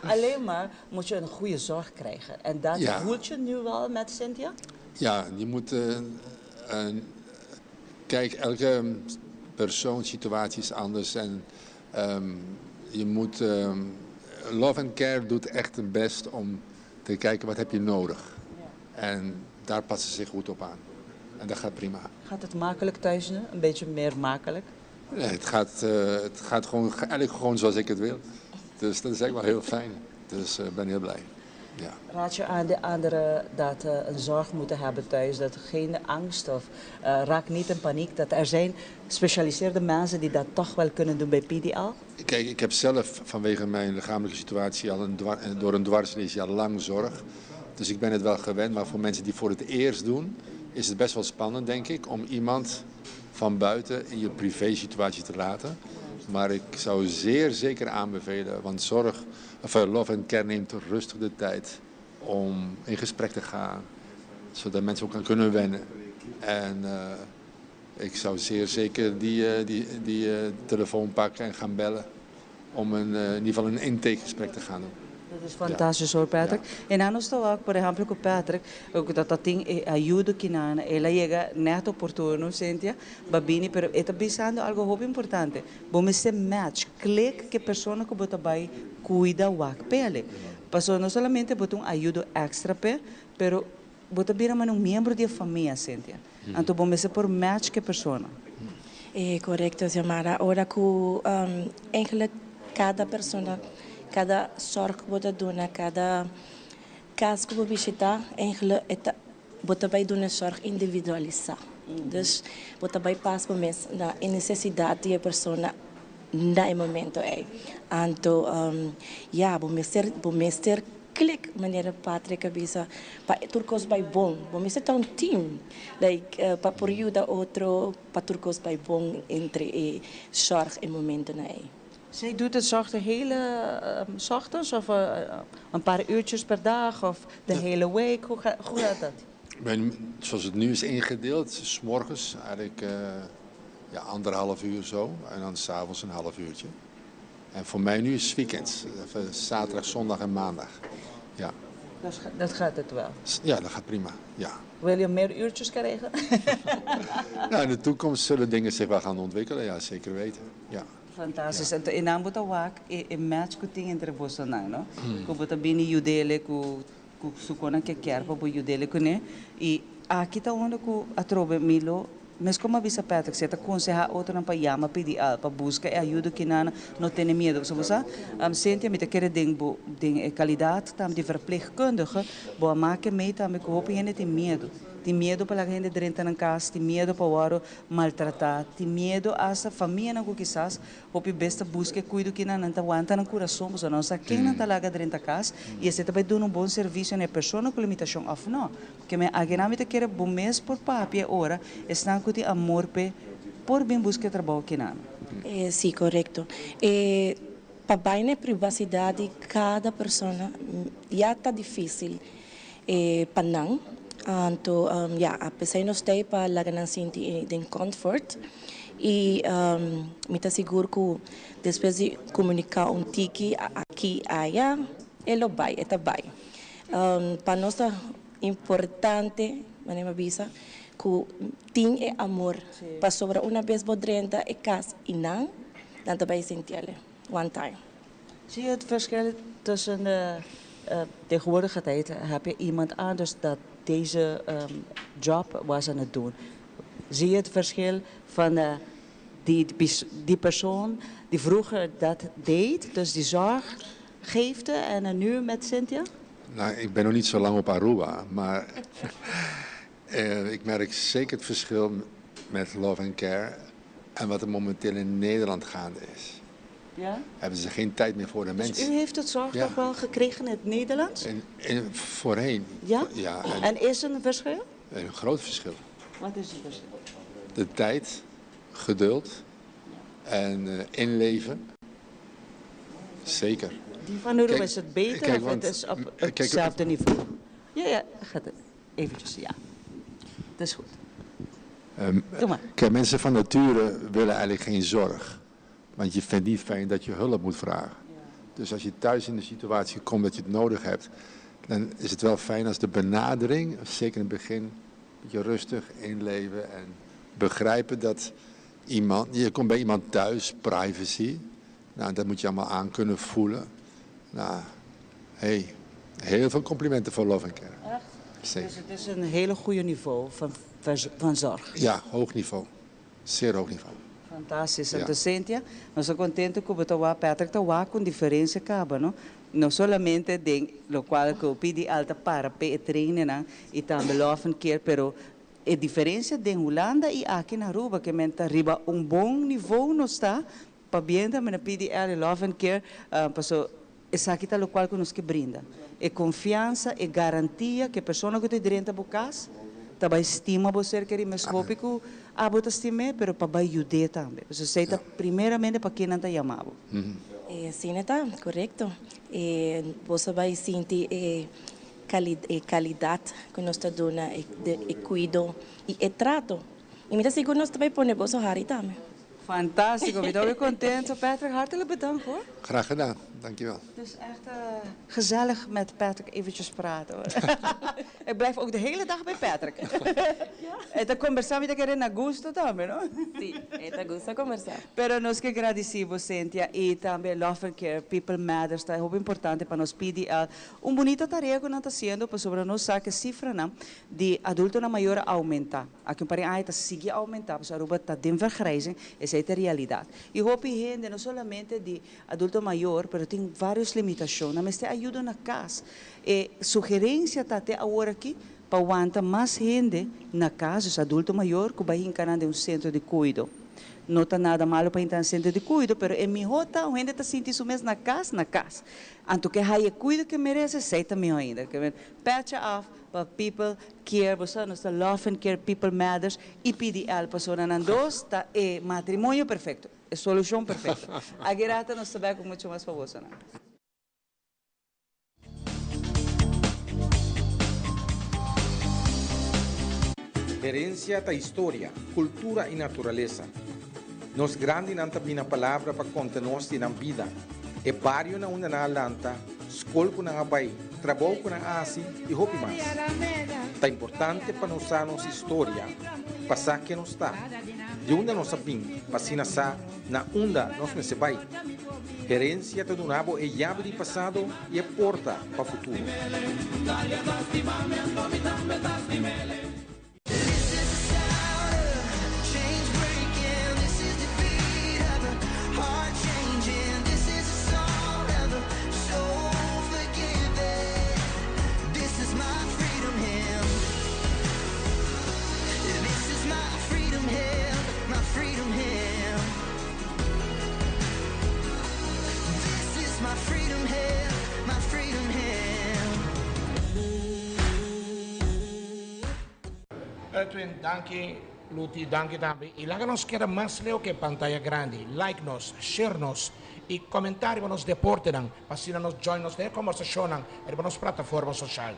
Alleen maar moet je een goede zorg krijgen. En dat voelt je nu wel met Cynthia? Ja, je moet... kijk, elke persoon, situatie is anders. En je moet Love and Care doet echt hun best om te kijken wat heb je nodig. En daar passen ze zich goed op aan. En dat gaat prima. Gaat het makkelijk thuis nu? Een beetje meer makkelijk? Nee, het gaat gewoon, eigenlijk gewoon zoals ik het wil. Dus dat is echt wel heel fijn. Dus ik ben heel blij. Ja. Raad je aan de anderen dat een zorg moeten hebben thuis, dat geen angst of raak niet in paniek, dat er zijn gespecialiseerde mensen die dat toch wel kunnen doen bij PDL? Kijk, ik heb zelf vanwege mijn lichamelijke situatie door een dwarslesie al lang zorg. Dus ik ben het wel gewend, maar voor mensen die voor het eerst doen, is het best wel spannend, denk ik, om iemand van buiten in je privé-situatie te laten. Maar ik zou zeer zeker aanbevelen, want Love and Care neemt rustig de tijd om in gesprek te gaan, zodat mensen ook aan kunnen wennen. En ik zou zeer zeker die telefoon pakken en gaan bellen om in ieder geval een intakegesprek te gaan doen. Dat is fantastisch hoor, Patrick. En dan is het ook, por ejemplo, com Patrick, dat ding ajuda que nana, ela llega net oportuno, Cynthia, babini, pero está pensando algo muito importante. Vamos ser match, click que persona que bota vai cuida wak pele. Paso não solamente bota ajuda extra pe, pero bota bira man membro da família, Cynthia. Então vamos ser por match que persona. Correcto, Xiomara. Ora que eigenlijk cada persona, cada zorg wordt doen, cada caso que we visitar, eigenlijk het wordt bij doen een zorg individualizar. Dus wordt bij pas bij mensen na necessidade die persona na momento é. Então, vamos ter klik meneer Patrick avisa pa turcos bij bon. Vamos ter um team like pa por ajuda outro pa turcos bij bon entre zorg en momento na é. Zij doet het zorg de hele ochtends of een paar uurtjes per dag of de hele week? Hoe gaat dat? Zoals het nu is ingedeeld, 's morgens eigenlijk 1,5 uur zo en dan 's avonds een half uurtje. En voor mij nu is het weekend, zaterdag, zondag en maandag. Ja. Dat gaat het wel? Ja, dat gaat prima. Ja. Wil je meer uurtjes krijgen? Nou, in de toekomst zullen dingen zich wel gaan ontwikkelen, ja, zeker weten. Ja. Fantastisch. En in Nambuta Wak, in match ku ting entre Bolsonaro, no? Ku bota bini judele ku sukona que quer para judele ku ne. E aqui tá onde ku atrobe Milo. Mas como avisa Patrick, você está aconselhando outro não para chama PDL para buscar ajuda que não tem medo. Zo você, Cynthia, met de keren ding kwaliteit, tam die verpleegkundige, boa maken mee, tam ik hoop je niet in medo. Die medo para a gente dentro na casa, die medo para o aro maltratar, die medo a essa família não quizás, hope besta busca cuido que não tá aguenta no coração, mas não sabe quem não tá lá dentro da casa e esse também dá um bom serviço na pessoa com limitação of não, porque me agena me te quer bom mês por papi ora, está com o amor pe por bem busca trabalho que não. Sim, correto. Para a privacidade cada pessoa já está difícil para não. Então, apesar de nós ter para lá que nós sentimos comfort e me está seguro que depois de comunicar tiki aqui allá, ele vai, está vai. Para nós é importante, me avisa, que tem amor. Para sobre uma vez bodrenta e casa e não, dan vai sentir one time. Zie je het verschil tussen tegenwoordige tijd heb je iemand anders dat deze job was aan het doen. Zie je het verschil van die persoon die vroeger dat deed, dus die zorg geefde en nu met Cynthia? Nou, ik ben nog niet zo lang op Aruba, maar ik merk zeker het verschil met Love and Care en wat er momenteel in Nederland gaande is. Ja? Hebben ze geen tijd meer voor de mensen. Dus u heeft het zorg toch wel gekregen in het Nederlands? Voorheen. Ja? Ja. En is er een verschil? Een groot verschil. Wat is het verschil? De tijd, geduld en inleven. Zeker. Die van Uruguay is het beter of het is op hetzelfde niveau? Ja, gaat het. Eventjes, ja. Dat is goed. Doe maar. Kijk, mensen van nature willen eigenlijk geen zorg. Want je vindt niet fijn dat je hulp moet vragen. Ja. Dus als je thuis in de situatie komt dat je het nodig hebt, dan is het wel fijn als de benadering, zeker in het begin, een beetje rustig inleven en begrijpen dat je komt bij iemand thuis, privacy. Nou, dat moet je allemaal aan kunnen voelen. Nou, hey, heel veel complimenten voor Love Care. Echt? Zeker. Dus het is een hele goede niveau van zorg. Ja, hoog niveau. Zeer hoog niveau. Fantastisch. Ja. Então, Cíntia, nós estamos contentes com o Patrick está com diferença acaba, não? Não solamente de lo qual que eu pedi alta para treinar e também Love Care, pero a diferença de Holanda e aqui na Aruba, que menta riba bom nível não está, para bem também na PDL e Love Care, passou essa aqui tá lo qual que nos que brinda. É confiança, é garantia que a pessoa que tem direito a casa também estima você que mais roupa que a bota estima, pero para ajudar também. Você sei primeiramente para quem não está chamado. Sim, está correto. Você vai sentir qualidade que nós estamos dando, e cuido e trato. E me dá seguro nós também pôr você hari também. Fantastisch, ik ben ook content. Patrick, hartelijk bedankt hoor. Graag gedaan, dankjewel. Het is echt gezellig met Patrick eventjes praten hoor. Ik blijf ook de hele dag bij Patrick. En dan conversamos de querer na gusto também, não? Sim, é gusto conversar. Pero nós que agradecemos, Cynthia, e também Love Care, People Matters, está muito importante para nós pedir bonita tarefa que nós está sendo, para sobre nós saber cifra de adulto na maior aumentar. Aqui para aí está seguir aumentar, para Aruba está de vergrijzing, essa é a realidade. E hope gente não somente de adulto maior, pero tem várias limitações, mas tem ajuda na casa. E sugerência está até agora aqui para aguentar mais gente na casa, os adultos maior, que vai encarar um centro de cuido. Não está nada malo para entrar no centro de cuido, mas é melhor a gente está sentindo isso mesmo na casa. Anto que há cuido que merece, sei também ainda. Patch off para People Care, você não está Love Care, People Matters e PDL, para nós dois, está é matrimônio perfeito, é solução perfeita. A grata nos sabe com muito mais para você. Herencia da história, cultura e natureza. Nos grande nanta bina palavra para conta-nos de na vida. E barrio na una na lanta, escola com na abai, trabalho com na asi e hopi mais. Tá importante para nos a nossa história, passar que nos está. De onde nós sabim, passina sa, na onda nós me se vai. Herencia do nabo é chave de passado e é porta para o futuro. Edwin, danke. Luti, danke também. E láganos queda mais leo que pantalla grande. Like nos, share nos e comentário nos deporte nan. Pasina nos join nos de conversação nan. E nos plataforma social.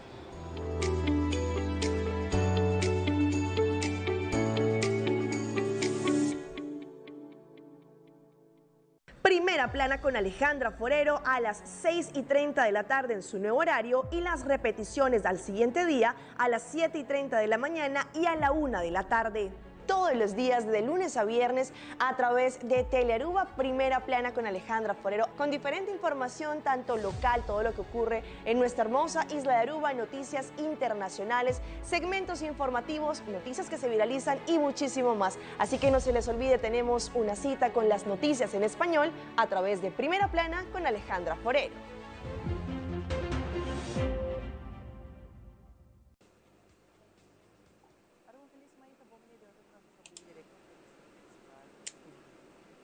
Primera Plana con Alejandra Forero a las 6:30 de la tarde en su nuevo horario y las repeticiones al siguiente día a las 7:30 de la mañana y a la 1 de la tarde. Todos los días de lunes a viernes a través de Telearuba Primera Plana con Alejandra Forero, con diferente información tanto local, todo lo que ocurre en nuestra hermosa isla de Aruba, noticias internacionales, segmentos informativos, noticias que se viralizan y muchísimo más. Así que no se les olvide, tenemos una cita con las noticias en español a través de Primera Plana con Alejandra Forero.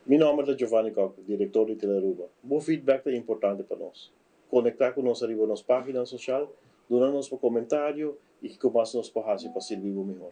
Meu nome é Giovanni Cock, diretor de Telearuba. O feedback é importante para nós. Conectar conosco arriba nas páginas sociais, donar-nos um comentário e que mais nos fazer para servir melhor.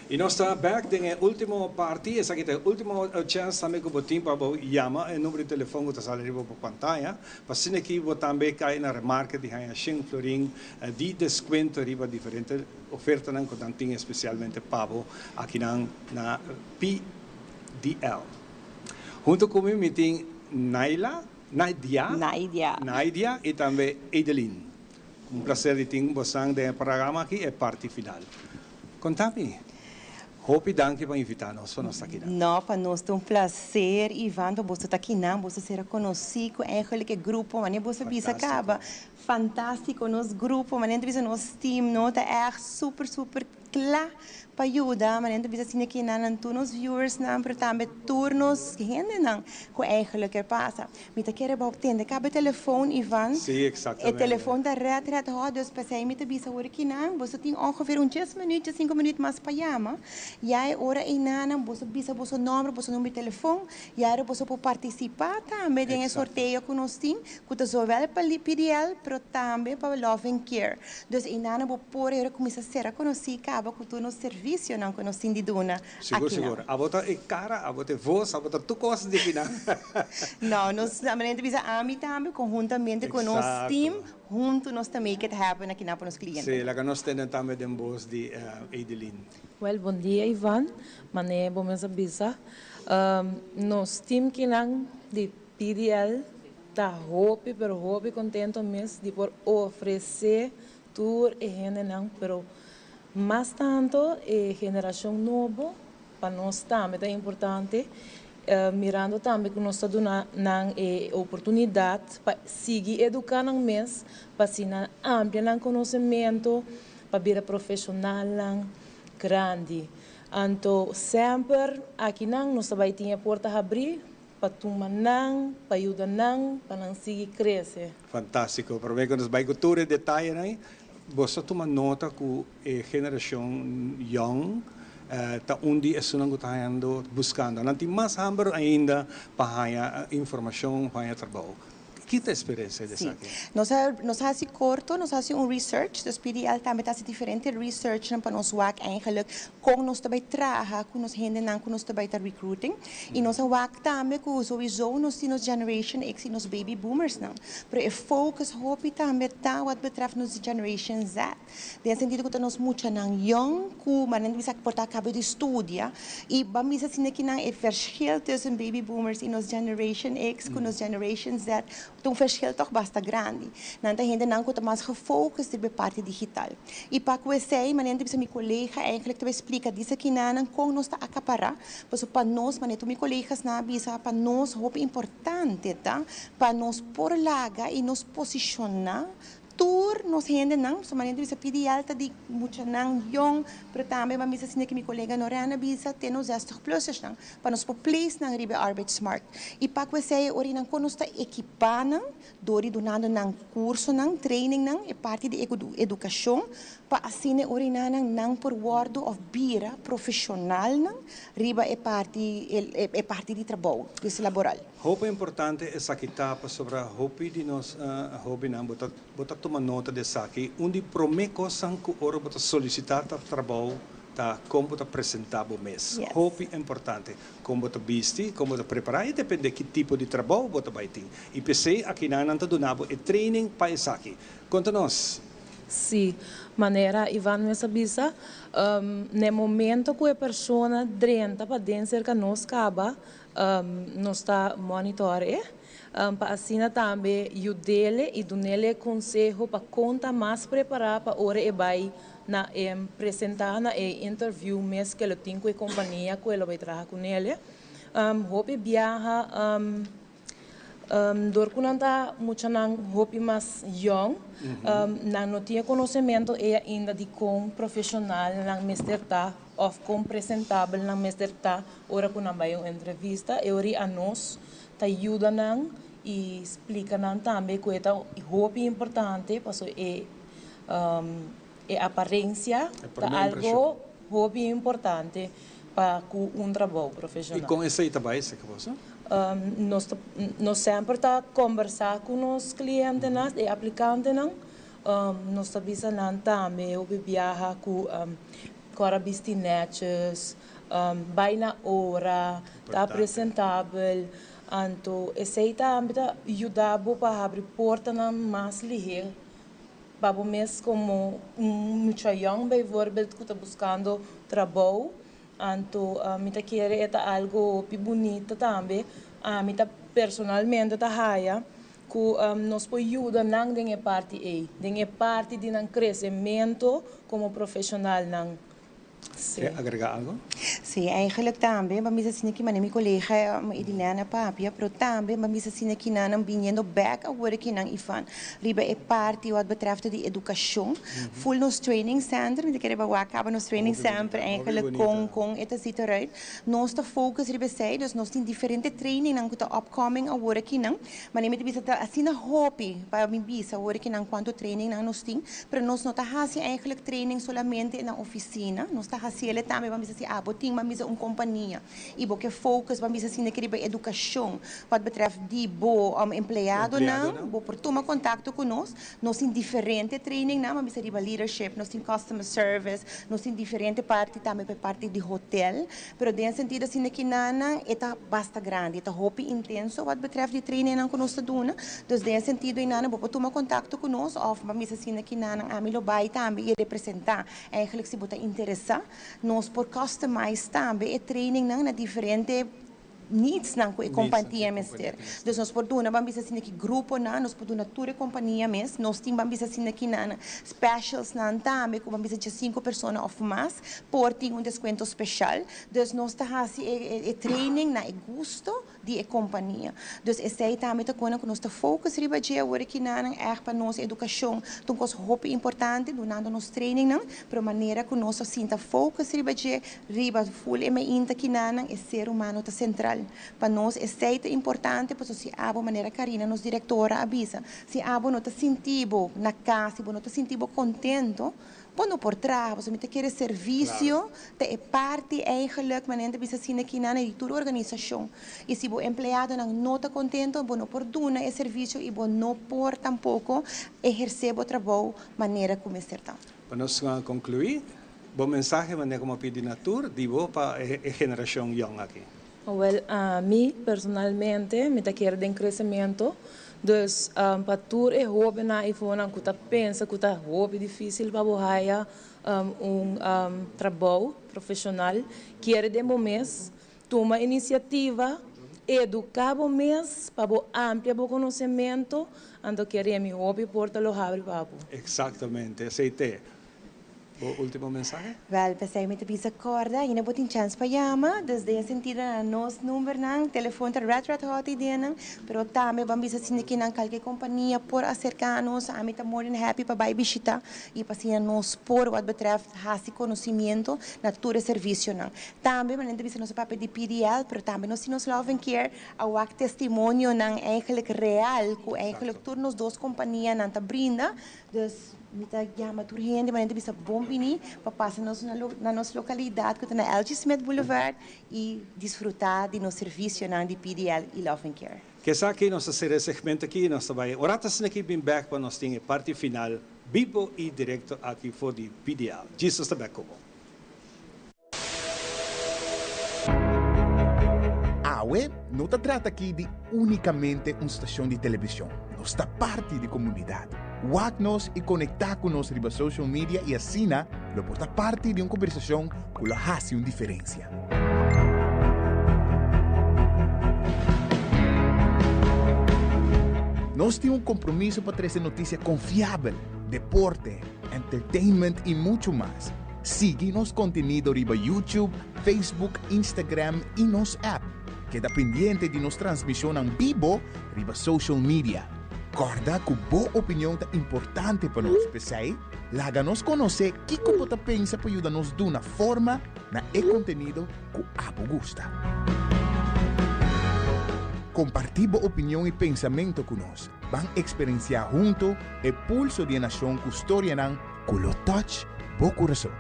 E nós estamos back em última parte, essa aqui é a última chance também que o botim para chamar, o número de telefone que está ali para a pantalla, para se aqui você também cai na remarca de ganhar 5 florim de desconto riba diferente oferta não que tem especialmente para aqui na PDL. Junto comigo tem Nadia e também Edeline. Um prazer de ter você no programa aqui, é parte final. Conta-me. Hope danke por invitar-nos para nós aqui. Não, para nós é um prazer, Ivan, para você estar aqui, você será conhecido, eigenlijk grupo, mas você bisa acaba. Fantástico, nosso grupo, mas bisa nosso time, nota é super, super claro para ajudar, mas bisa assim aqui na nos viewers na para também turnos que ainda não, que eigenlijk passa. Mita quer para obter, acaba telefone, Ivan. Sim, exatamente. O telefone da red dus passei mita bisa hoor aqui não, você tem ongeveer 10 minutos, 5 minutos mais para chamar. Jij ora inana, você bisa você número de telefone, jij você pode participar também em sorteio com nós team, que tá só vale para PDL, pero também para Love and Care. Dus inana vou pôr era começar a ser conhecida, acaba com tu no serviço não conhecido de dona. Seguro. A bota é cara, a bota é voz, a bota tu costa de final. Não, nós também bisa ami também conjuntamente com nosso team, junto nós também que happen aqui na para os clientes. Sim, lá que nós temos também den voz de Edeline. Well, bom dia, Ivan. Mané, bom mês abisa. Nos team que não de PDL tá hope contento mesmo de por oferecer tour e gente não, pero mais tanto geração nova para nós também é importante. Mirando também que nós estamos dando oportunidade para seguir educando mesmo, para se ampliar conhecimento, para vir profissional grande. Então, sempre aqui nós vai ter porta a abrir para tomar para ajudar para seguir crescer. Fantástico. Para mim, quando nós vamos todo o detalhe, né? Você toma nota que a geração young tá onde é que buscando. Não tem mais hambre ainda para a informação, para o trabalho. Que é a experiência dessa aqui? Nós fazemos curto, nós fazemos PDL, dus PDL também faz diferente research para nós work eigenlijk com nós também trabalhar com nós gente não com nós também recruiting e nós work também com sowieso nós temos generation X e nós baby boomers não, pero focus hope também tá wat betreft nós generation Z. De sentido que nós muito não young, com mas não bisa portar acaba de estudar e vamos assim que não é verschil tussen baby boomers e nós generation X com nós generation Z. Então, o verschil toch bastante grande. Nanta gente não está mais gefocust op parte digital. E para que eu sei, maneira de meu colega eigenlijk te explica disso que não com nós está acaparar, para nós, maneira meus colegas na bisa para nós é importante, tá? Para nós por laga e nos posicionar tour nos gente não, so maneira de pedir alta de muito não young, pero também vamos assim que meu colega Norana bisa temos 60 plus não, para nos place na ribe arbeidsmarkt. E para que você ori não conosco equipando, dori donando não curso não, training não, é parte de educação, para assim ori não por word of bira profissional não, riba é parte de trabalho, de laboral. Hope importante é essa etapa sobre a hope de nós, hope não, botar tomar nota dessa aqui, onde promete que ora botar solicitar trabalho, tá como botar apresentar o mês. Hope é importante, como botar vestir, como botar preparar, e depende de que tipo de trabalho botar vai ter. E pensei aqui na nanta do nabo é training para isso aqui. Conta-nos. Sim, maneira Ivan me sabisa, no momento que a pessoa drenta para dentro que nós acaba, nós está monitorar, para assim também ajudar e dar conselho para conta mais preparar para hora e vai na apresentar na interview mês que ele tem com a companhia que ele vai trabalhar com ele, hope viaja door kunanta muito não hope mais young não tinha conhecimento e ainda de com profissional não mestre tá of com apresentável não mestre tá ora quando vai uma entrevista e ori a nós tá ajuda não e explica não também que é hope importante passo aparência tá algo hope importante para um trabalho profissional. E com esse trabalho que você? Nós sempre está conversar com os clientes e aplicantes nós sabemos também o viaja com corabistinets vai na hora está apresentável então esse também ajuda para abrir porta mais ligeira para o mês como muito young por exemplo que está buscando trabalho então me quer é algo bonito também mita personalmente ta haya que nos pode ajudar nang dengue parte de nang crescimento como profissional nang. Quer agregar algo? Sim, eigenlijk também, vamos assim que minha colega Edilena Papia, pero também vamos assim que nós vindo back a work nang Ivan, riba é parte wat betreft de educação, full nos training center, me querer bawa acaba nos training center eigenlijk com esta situação, nós ta focus riba sei, dus nós tem diferente training nang kuta upcoming a work nang, mas nem me bisa assim na hobby para mim bisa work nang quanto training nang nós tem, pero nós não ta hasi eigenlijk training solamente na oficina, nós ta hasi ele também vamos assim boting vamos uma companhia e porque focus vamos assim naquela educação wat betreft die empregado não bo por tomar contato conosco nós tem diferente training não vamos riba leadership nós tem customer service nós tem diferente parte também para parte de hotel pero dentro sentido assim que nana eta basta grande eta hobby intenso wat betreft die training não conosco dona dus dentro sentido e nana bo por tomar contato conosco of vamos assim que nana amilo bai também e representar eigenlijk se bota interessar nós por customize também é training na diferente needs nang ko companhia mestre dus nós por dona vamos assim que grupo na nós por dona tour companhia mes nós tim vamos assim que na specials na também com vamos dizer 5 pessoas ou mais por tem desconto especial dus nós tá assim é training na gosto de companhia dus esse também tá com nós tá focus riba de work na é para nós educação então coisa muito importante donando nos training na para maneira que nós sinta focus riba full e me inta que na é ser humano tá central para nós é importante porque se abo maneira Karina nos diretora avisa se abo não está sentindo na casa se não está sentindo contento quando por trás você me quer serviço é parte eigenlijk maneira bisa assim aqui na toda organização e se o empregado não está contento não por dona é serviço e não por tampouco exercer o trabalho maneira como está para nós concluir bom mensagem maneira como pedir na tour digo para a geração young aqui. Well, mim personalmente me quero de crescimento, dus para tur é hobby na iPhone que tá pensa que tá hobby difícil para borrar trabalho profissional, quero de mês tomar iniciativa, educar o mês para ampliar o conhecimento, ando querer meu hobby porta lo abre papo. Exatamente, aceitei. O último mensaje? Wel, pensei me te bisa corda, ainda vou ter chance para chamar, desde esse sentido nos número nang, telefone tá rat hot ideia nang, pero também vamos bisa assim que nang qualquer companhia por acercar-nos, a mim tá more than happy para visitar e para assim nos por what betreft hasi conhecimento na todo serviço nang. Também mas ainda bisa nos papel de PDL, pero também nos love and care a wak testemunho nang eigenlijk real, que eigenlijk todos dois companhias nang tá brinda, dus mita chama tur gente, mas bisa bom vini para passar na nossa localidade, que está na LG Smith Boulevard e desfrutar de nosso serviço na de PDL e Love and Care. Que sa aqui nossa série segmento aqui nós vai oratas aqui bem back para nós tem parte final vivo e direto aqui for de PDL. Jesus está back como. AWE não se trata aqui de unicamente uma estação de televisão. Nós está parte da comunidade. Wag-nos e conectar com nós riba social media e assim, lo porta parte de uma conversação que lo hace uma diferença. Nós temos um compromisso para trazer notícia confiável, deporte, entertainment e muito mais. Siga nosso conteúdo riba YouTube, Facebook, Instagram e nosso app. Queda pendiente de nossa transmissão em vivo riba social media. Corda que boa opinião é importante para nós, pessoal. Laga-nos conhecer o que você pensa para ajudar-nos de uma forma na conteúdo que abo gusta. Compartir boa opinião e pensamento conosco. Vamos experienciar junto o pulso de nação que história não, que lo touch bo coração.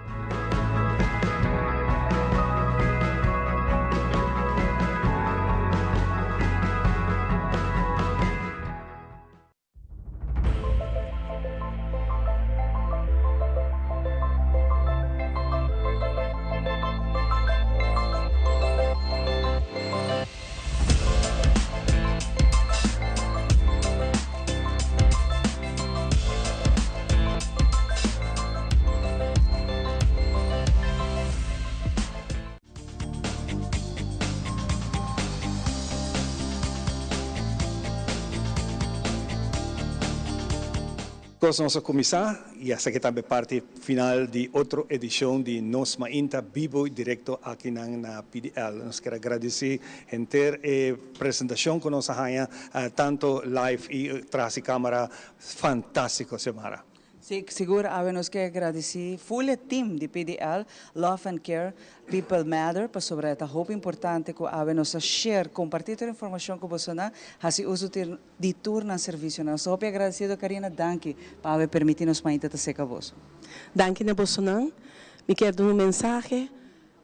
Com nosso comissário, e essa aqui também parte final de outra edição de Nos Mainta Vivo direto aqui na PDL. Nós queremos agradecer a inteira apresentação que nós fazemos, tanto live e atrás de câmera, fantástico, Xiomara. Sim, seguro, nós queremos agradecer full team de PDL, Love and Care, People Matter, para sobre esta roupa importante que nós share, compartilhar a informação com você, assim uso de turno no serviço. Nós roupa agradecido, Karina, danke, para permitir-nos para ir seca a você. Danke, na você não. Me quero dar mensagem,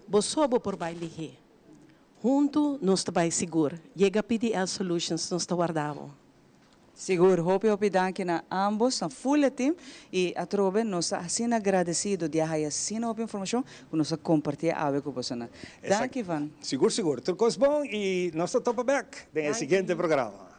você por baile. Junto, nós estamos seguros. Chega PDL Solutions, nós estamos guardados. Seguro, hope danke na ambos, na full team, e a trobe nós assim agradecido de a assim a informação que nós compartilhar com você. Danke, Ivan. Seguro. Tudo bom e nós estamos back no seguinte programa.